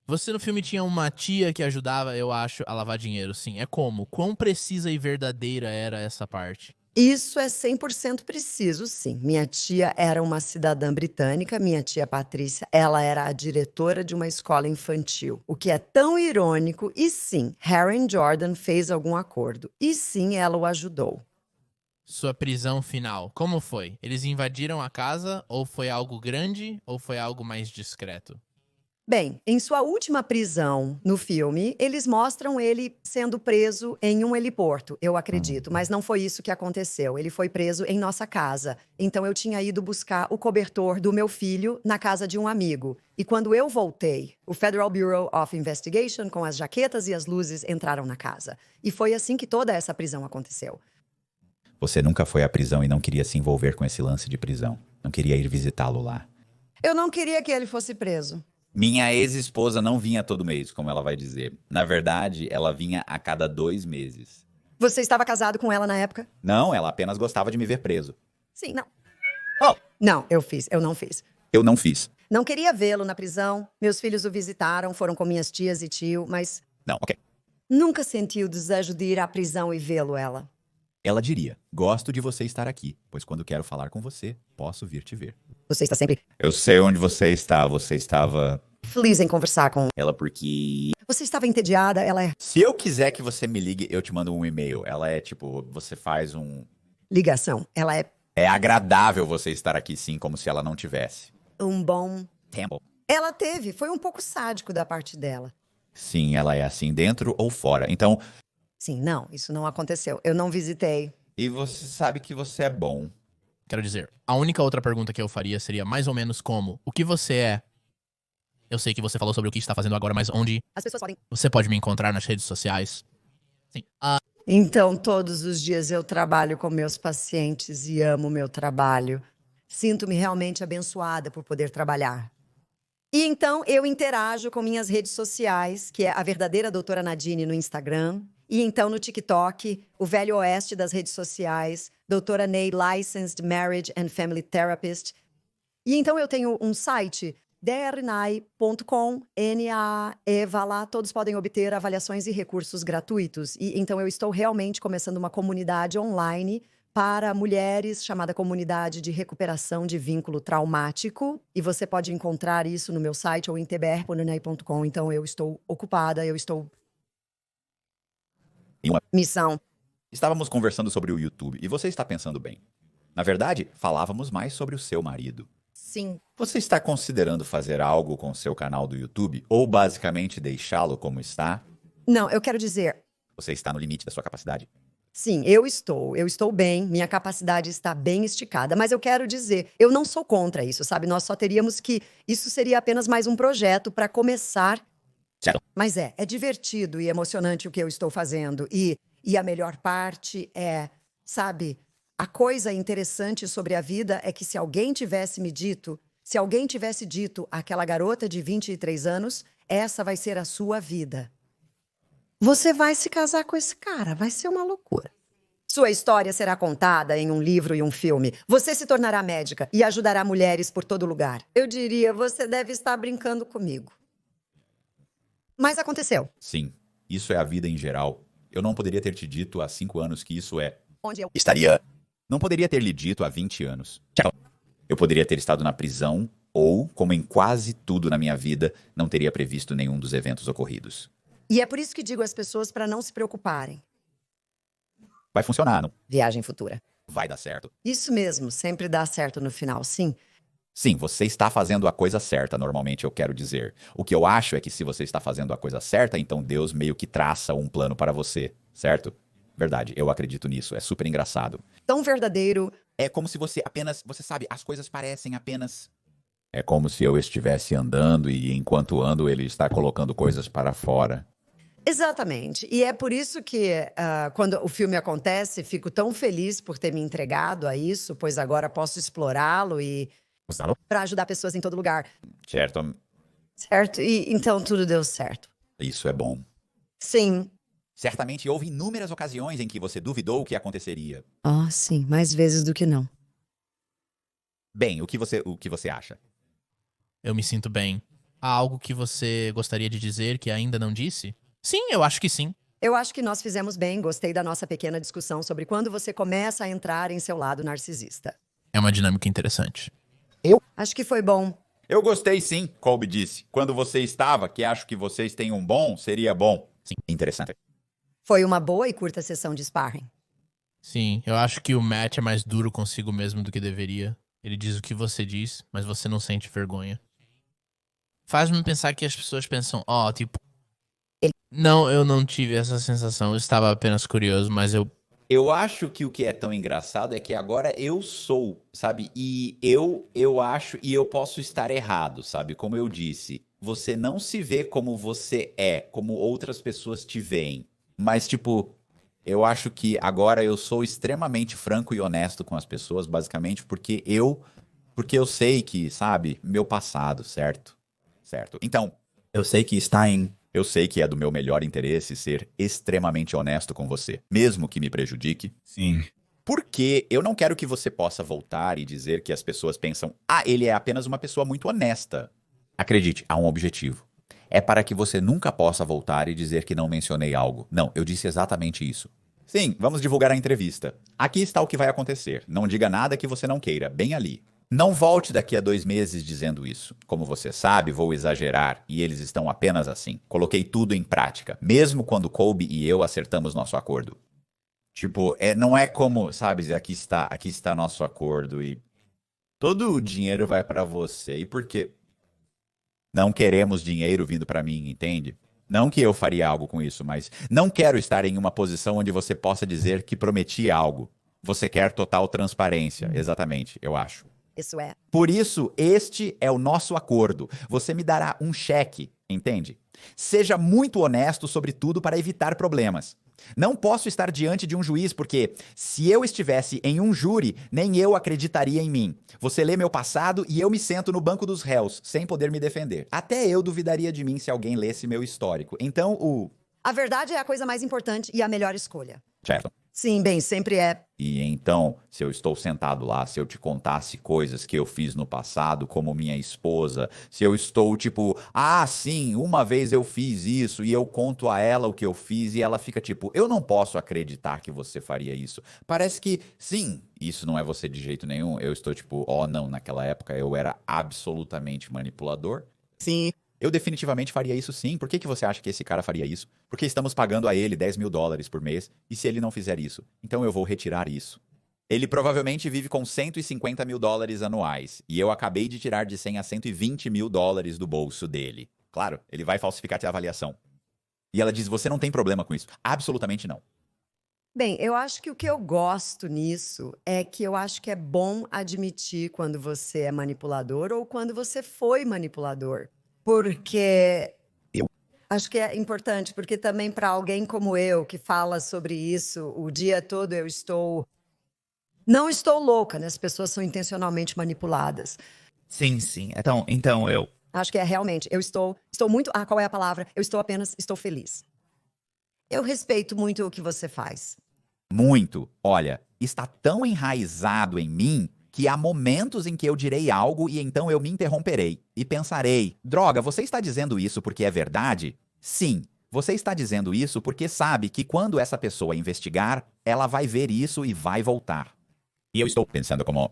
você no filme tinha uma tia que ajudava, eu acho, a lavar dinheiro, sim. É como? Quão precisa e verdadeira era essa parte? Isso é 100% preciso, sim. Minha tia era uma cidadã britânica, minha tia Patrícia, ela era a diretora de uma escola infantil. O que é tão irônico, e sim, Harry Jordan fez algum acordo. E sim, ela o ajudou. Sua prisão final, como foi? Eles invadiram a casa, ou foi algo grande, ou foi algo mais discreto? Bem, em sua última prisão no filme, eles mostram ele sendo preso em um heliporto, eu acredito, mas não foi isso que aconteceu. Ele foi preso em nossa casa. Então eu tinha ido buscar o cobertor do meu filho na casa de um amigo. E quando eu voltei, o Federal Bureau of Investigation, com as jaquetas e as luzes, entraram na casa. E foi assim que toda essa prisão aconteceu. Você nunca foi à prisão e não queria se envolver com esse lance de prisão. Não queria ir visitá-lo lá. Eu não queria que ele fosse preso. Minha ex-esposa não vinha todo mês, como ela vai dizer. Na verdade, ela vinha a cada 2 meses. Você estava casado com ela na época? Não, ela apenas gostava de me ver preso. Sim, não. Oh, Não, eu não fiz. eu não fiz. Não queria vê-lo na prisão. Meus filhos o visitaram, foram com minhas tias e tio, mas Não, ok. nunca senti o desejo de ir à prisão e vê-lo, ela. Ela diria, gosto de você estar aqui, pois quando quero falar com você, posso vir te ver. Você está sempre Eu sei onde você está, você estava... feliz em conversar com Ela porque... Você estava entediada, ela é Se eu quiser que você me ligue, eu te mando um e-mail. Ela é tipo, você faz um... ligação. Ela é É agradável você estar aqui sim, como se ela não tivesse. um bom... Tempo. Ela teve, foi um pouco sádico da parte dela. Sim, ela é assim dentro ou fora. Então, Sim, não, isso não aconteceu. Eu não visitei. e você sabe que você é bom. Quero dizer, a única outra pergunta que eu faria seria mais ou menos como: o que você é? Eu sei que você falou sobre o que está fazendo agora, mas onde As pessoas podem... você pode me encontrar nas redes sociais? Sim. Então, todos os dias eu trabalho com meus pacientes e amo meu trabalho. Sinto-me realmente abençoada por poder trabalhar. E então eu interajo com minhas redes sociais, que é a verdadeira doutora Nadine no Instagram. E então no TikTok, o velho oeste das redes sociais, doutora Ney Licensed Marriage and Family Therapist. E então eu tenho um site, drnai.com, N-A-E, vá lá, todos podem obter avaliações e recursos gratuitos. E então eu estou realmente começando uma comunidade online para mulheres, chamada Comunidade de Recuperação de Vínculo Traumático. E você pode encontrar isso no meu site ou em tbr.nai.com. Então eu estou ocupada, eu estou... Em uma- Missão. Estávamos conversando sobre o YouTube e você está pensando bem. Na verdade, falávamos mais sobre o seu marido. Sim. Você está considerando fazer algo com seu canal do YouTube ou basicamente deixá-lo como está? Não, eu quero dizer, Você está no limite da sua capacidade. sim, eu estou bem, minha capacidade está bem esticada, mas eu quero dizer, eu não sou contra isso, sabe? Nós só teríamos que, isso seria apenas mais um projeto para começar. Certo. Mas é divertido e emocionante o que eu estou fazendo. E a melhor parte é, sabe, a coisa interessante sobre a vida é que se alguém tivesse dito àquela garota de 23 anos, essa vai ser a sua vida. Você vai se casar com esse cara, vai ser uma loucura. Sua história será contada em um livro e um filme. Você se tornará médica e ajudará mulheres por todo lugar. Eu diria, você deve estar brincando comigo. Mas aconteceu. Sim, isso é a vida em geral. Eu não poderia ter te dito há 5 anos que isso é... Onde eu... Estaria... Não poderia ter lhe dito há 20 anos. Eu poderia ter estado na prisão ou, como em quase tudo na minha vida, não teria previsto nenhum dos eventos ocorridos. E é por isso que digo às pessoas para não se preocuparem. Vai funcionar, não Viagem futura. vai dar certo. Isso mesmo, sempre dá certo no final, sim. Sim, você está fazendo a coisa certa, normalmente eu quero dizer. O que eu acho é que se você está fazendo a coisa certa, então Deus meio que traça um plano para você, certo? Verdade, eu acredito nisso, é super engraçado. Tão verdadeiro. É como se você apenas, você sabe, as coisas parecem apenas... É como se eu estivesse andando e enquanto ando ele está colocando coisas para fora. Exatamente. E é por isso que, quando o filme acontece, fico tão feliz por ter me entregado a isso, pois agora posso explorá-lo e para ajudar pessoas em todo lugar. Certo, Certo? E então tudo deu certo. isso é bom. Sim. Certamente houve inúmeras ocasiões em que você duvidou o que aconteceria. Oh, sim, mais vezes do que não. Bem, o que você acha? Eu me sinto bem. Há algo que você gostaria de dizer que ainda não disse? Sim, eu acho que sim. Eu acho que nós fizemos bem, gostei da nossa pequena discussão sobre quando você começa a entrar em seu lado narcisista. É uma dinâmica interessante. Acho que foi bom. Eu gostei sim, Colby disse. Quando você estava, que acho que vocês têm um bom, seria bom. Sim, interessante. Foi uma boa e curta sessão de sparring. Sim, eu acho que o Matt é mais duro consigo mesmo do que deveria. Ele diz o que você diz, mas você não sente vergonha. Faz-me pensar que as pessoas pensam, tipo... Não, eu não tive essa sensação, eu estava apenas curioso, mas Eu acho que o que é tão engraçado é que agora eu sou, sabe? E eu acho, e eu posso estar errado, sabe? Como eu disse, você não se vê como você é, como outras pessoas te veem. Mas, tipo, eu acho que agora eu sou extremamente franco e honesto com as pessoas, basicamente, porque eu sei que, sabe, meu passado, certo? Certo. Então, Eu sei que está em... eu sei que é do meu melhor interesse ser extremamente honesto com você, mesmo que me prejudique. Sim. Porque eu não quero que você possa voltar e dizer que as pessoas pensam, ele é apenas uma pessoa muito honesta. Acredite, há um objetivo. É para que você nunca possa voltar e dizer que não mencionei algo. Não, eu disse exatamente isso. Sim, vamos divulgar a entrevista. Aqui está o que vai acontecer. Não diga nada que você não queira, bem ali. Não volte daqui a 2 meses dizendo isso. Como você sabe, vou exagerar, e eles estão apenas assim. Coloquei tudo em prática, mesmo quando Colby e eu acertamos nosso acordo. Tipo, não é como, sabe, aqui está nosso acordo e todo o dinheiro vai pra você. E por quê? Não queremos dinheiro vindo pra mim, entende? Não que eu faria algo com isso, mas não quero estar em uma posição onde você possa dizer que prometi algo. Você quer total transparência, exatamente, eu acho. Isso é. Por isso, este é o nosso acordo. Você me dará um cheque, entende? Seja muito honesto sobre tudo para evitar problemas. Não posso estar diante de um juiz porque, se eu estivesse em um júri, nem eu acreditaria em mim. Você lê meu passado e eu me sento no banco dos réus, sem poder me defender. Até eu duvidaria de mim se alguém lesse meu histórico. Então, A verdade é a coisa mais importante e a melhor escolha. Certo. Sim, bem, sempre é. E então, se eu estou sentado lá, se eu te contasse coisas que eu fiz no passado, como minha esposa, se eu estou tipo, sim, uma vez eu fiz isso, e eu conto a ela o que eu fiz, e ela fica tipo, eu não posso acreditar que você faria isso. Parece que, sim, isso não é você de jeito nenhum. Eu estou tipo, não, naquela época eu era absolutamente manipulador. Sim. Eu definitivamente faria isso sim. Por que que você acha que esse cara faria isso? Porque estamos pagando a ele $10.000 por mês, e se ele não fizer isso, então eu vou retirar isso. Ele provavelmente vive com $150.000 anuais, e eu acabei de tirar de 100 a $120.000 do bolso dele. Claro, ele vai falsificar a avaliação. E ela diz, você não tem problema com isso. Absolutamente não. Bem, eu acho que o que eu gosto nisso é que eu acho que é bom admitir quando você é manipulador ou quando você foi manipulador. Porque acho que é importante, porque também para alguém como eu, que fala sobre isso o dia todo, não estou louca, né? As pessoas são intencionalmente manipuladas. Sim. Então eu... Acho que é realmente, eu estou muito, qual é a palavra? Estou feliz. Eu respeito muito o que você faz. Muito. Olha, está tão enraizado em mim que há momentos em que eu direi algo e então eu me interromperei e pensarei, droga, você está dizendo isso porque é verdade? Sim, você está dizendo isso porque sabe que quando essa pessoa investigar, ela vai ver isso e vai voltar. E eu estou pensando como...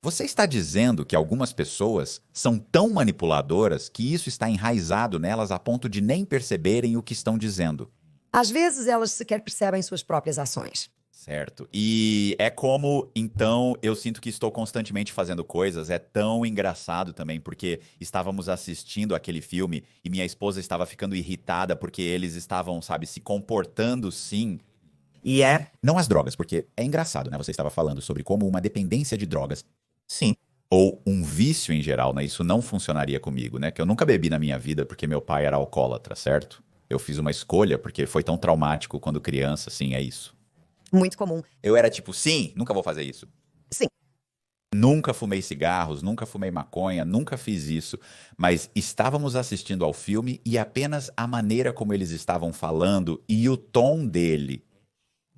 Você está dizendo que algumas pessoas são tão manipuladoras que isso está enraizado nelas a ponto de nem perceberem o que estão dizendo. Às vezes elas sequer percebem suas próprias ações. Certo. E é como, então, eu sinto que estou constantemente fazendo coisas. É tão engraçado também, porque estávamos assistindo aquele filme e minha esposa estava ficando irritada porque eles estavam, sabe, se comportando sim. E é... Não as drogas, porque é engraçado, né? Você estava falando sobre como uma dependência de drogas, Sim. ou um vício em geral, né? Isso não funcionaria comigo, né? Que eu nunca bebi na minha vida porque meu pai era alcoólatra, certo? Eu fiz uma escolha porque foi tão traumático quando criança, sim, é isso. Muito comum. Eu era tipo, sim, nunca vou fazer isso. Sim. Nunca fumei cigarros, nunca fumei maconha, nunca fiz isso. Mas estávamos assistindo ao filme e apenas a maneira como eles estavam falando e o tom dele.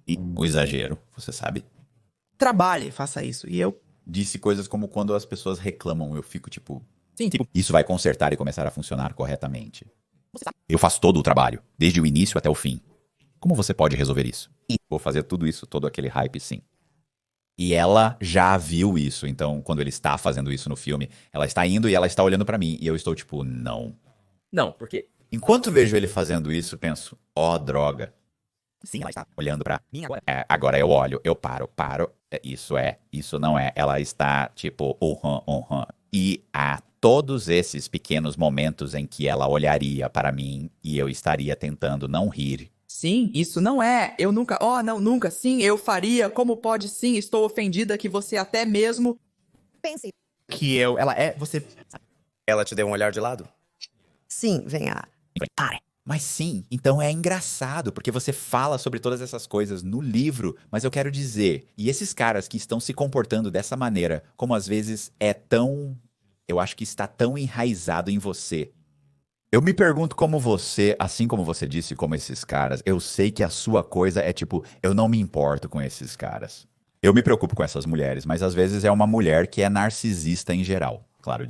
E o exagero, você sabe? Trabalhe, faça isso. E eu... Disse coisas como quando as pessoas reclamam, eu fico tipo... Sim, tipo... Isso vai consertar e começar a funcionar corretamente. Eu faço todo o trabalho, desde o início até o fim. Como você pode resolver isso? Vou fazer tudo isso, todo aquele hype, sim. E ela já viu isso, então quando ele está fazendo isso no filme, ela está indo e ela está olhando pra mim, e eu estou tipo, não. Não, porque. Enquanto vejo ele fazendo isso, penso, ó, droga. Sim, ela está Olhando pra... mim agora. Agora eu olho, eu paro. Isso não é. Ela está tipo, E há todos esses pequenos momentos em que ela olharia para mim e eu estaria tentando não rir. Sim, isso não é. Eu nunca. Oh, não, nunca. Sim, eu faria. Como pode? Sim, estou ofendida que você até mesmo. Pense. Que eu. Ela é. Você. Ela te deu um olhar de lado? Sim, venha. Pare. Mas sim, então é engraçado, porque você fala sobre todas essas coisas no livro, mas eu quero dizer, e esses caras que estão se comportando dessa maneira, como às vezes é tão... Eu acho que está tão enraizado em você. Eu me pergunto como você, assim como você disse, como esses caras, eu sei que a sua coisa é tipo, eu não me importo com esses caras. Eu me preocupo com essas mulheres, mas às vezes é uma mulher que é narcisista em geral. Claro,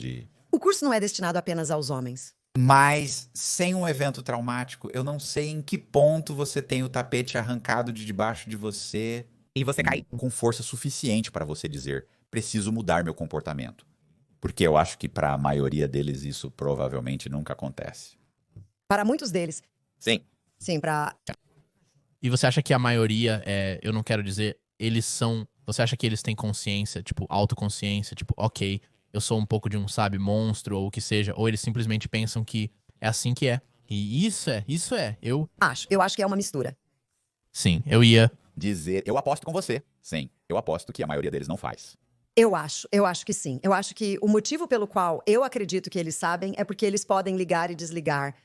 O curso não é destinado apenas aos homens. Mas, sem um evento traumático, eu não sei em que ponto você tem o tapete arrancado de debaixo de você E você cai. com força suficiente para você dizer, preciso mudar meu comportamento. Porque eu acho que para a maioria deles isso provavelmente nunca acontece. Para muitos deles. Sim. Sim, para... E você acha que a maioria, eu não quero dizer, eles são... Você acha que eles têm consciência, tipo, autoconsciência, tipo, ok, eu sou um pouco de um, sabe, monstro ou o que seja, ou eles simplesmente pensam que é assim que é. E Eu acho que é uma mistura. Sim, eu ia... Dizer, eu aposto com você. Sim, eu aposto que a maioria deles não faz. Eu acho que sim. Eu acho que o motivo pelo qual eu acredito que eles sabem é porque eles podem ligar e desligar.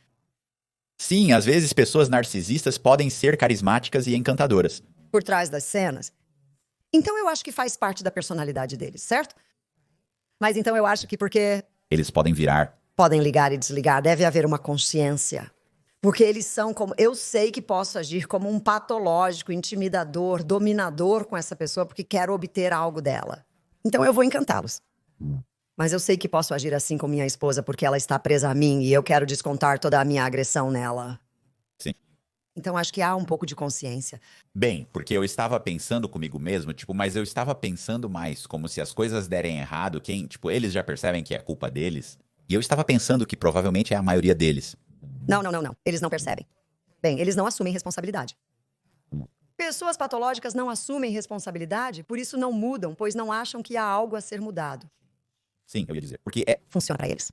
Sim, às vezes pessoas narcisistas podem ser carismáticas e encantadoras. Por trás das cenas. Então eu acho que faz parte da personalidade deles, certo? Mas então eu acho que porque Eles podem virar. podem ligar e desligar, deve haver uma consciência. Porque eles são como... Eu sei que posso agir como um patológico, intimidador, dominador com essa pessoa porque quero obter algo dela. Então eu vou encantá-los. Mas eu sei que posso agir assim com minha esposa porque ela está presa a mim e eu quero descontar toda a minha agressão nela. Sim. Então acho que há um pouco de consciência. Bem, porque eu estava pensando comigo mesmo, tipo, mas eu estava pensando mais como se as coisas derem errado, eles já percebem que é culpa deles. E eu estava pensando que provavelmente é a maioria deles. Não. Eles não percebem. Bem, eles não assumem responsabilidade. Pessoas patológicas não assumem responsabilidade, por isso não mudam, pois não acham que há algo a ser mudado. Sim, eu ia dizer. Porque Funciona para eles.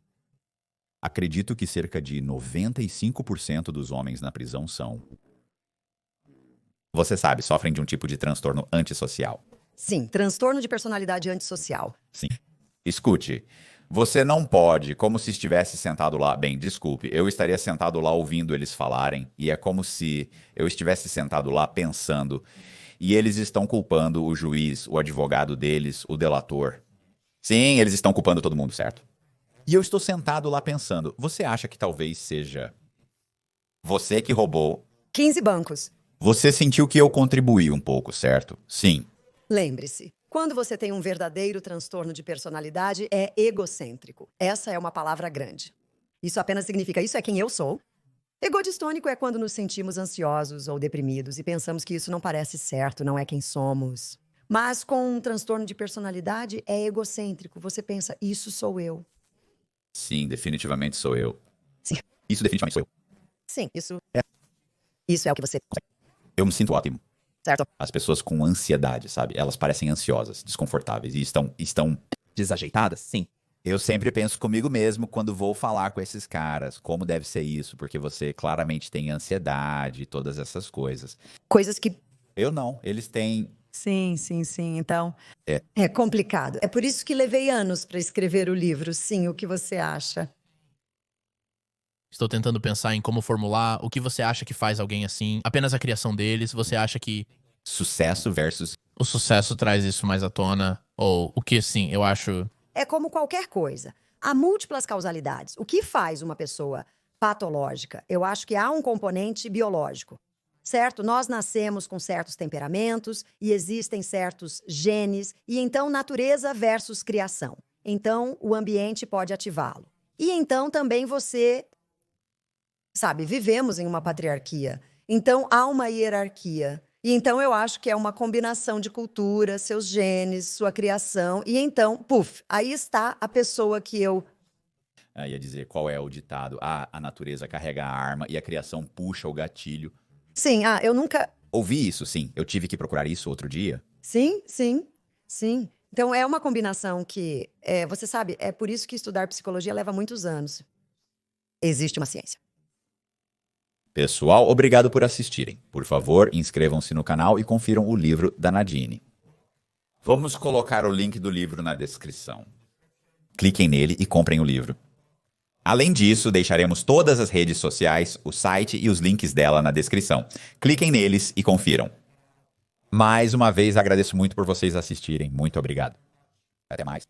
acredito que cerca de 95% dos homens na prisão são... Você sabe, sofrem de um tipo de transtorno antissocial. Sim, transtorno de personalidade antissocial. Sim. Escute, você não pode, como se estivesse sentado lá... Bem, desculpe, eu estaria sentado lá ouvindo eles falarem, e é como se eu estivesse sentado lá pensando, e eles estão culpando o juiz, o advogado deles, o delator. Sim, eles estão culpando todo mundo, certo? E eu estou sentado lá pensando, você acha que talvez seja você que roubou? 15 bancos. Você sentiu que eu contribuí um pouco, certo? Sim. Lembre-se, quando você tem um verdadeiro transtorno de personalidade, é egocêntrico. Essa é uma palavra grande. Isso apenas significa isso é quem eu sou. Egodistônico é quando nos sentimos ansiosos ou deprimidos e pensamos que isso não parece certo, não é quem somos. Mas com um transtorno de personalidade é egocêntrico. Você pensa, isso sou eu. Sim, definitivamente sou eu. Sim. Isso definitivamente sou eu. Sim, isso é o que você... Eu me sinto ótimo. Certo? As pessoas com ansiedade, sabe? Elas parecem ansiosas, desconfortáveis e estão... Desajeitadas? Sim. Eu sempre penso comigo mesmo quando vou falar com esses caras, como deve ser isso, porque você claramente tem ansiedade e todas essas coisas. Coisas que... Eu não, eles têm... Sim. Então, é complicado. É por isso que levei anos para escrever o livro. Sim, o que você acha? Estou tentando pensar em como formular o que você acha que faz alguém assim. Apenas a criação deles, você acha que Sucesso versus... o sucesso traz isso mais à tona? Ou o que, sim, eu acho... É como qualquer coisa. Há múltiplas causalidades. O que faz uma pessoa patológica? Eu acho que há um componente biológico. Certo? Nós nascemos com certos temperamentos e existem certos genes, e então natureza versus criação. Então o ambiente pode ativá-lo. E então também você Sabe, vivemos em uma patriarquia. Então, há uma hierarquia. E então, eu acho que é uma combinação de cultura, seus genes, sua criação. E então, puf, aí está a pessoa que eu... Ia dizer, qual é o ditado? A natureza carrega a arma e a criação puxa o gatilho. Sim, eu nunca... Ouvi isso, sim. Eu tive que procurar isso outro dia. Sim, sim, sim. Então, é uma combinação que, você sabe, é por isso que estudar psicologia leva muitos anos. Existe uma ciência. Pessoal, obrigado por assistirem. Por favor, inscrevam-se no canal e confiram o livro da Nadine. Vamos colocar o link do livro na descrição. Cliquem nele e comprem o livro. Além disso, deixaremos todas as redes sociais, o site e os links dela na descrição. Cliquem neles e confiram. Mais uma vez, agradeço muito por vocês assistirem. Muito obrigado. Até mais.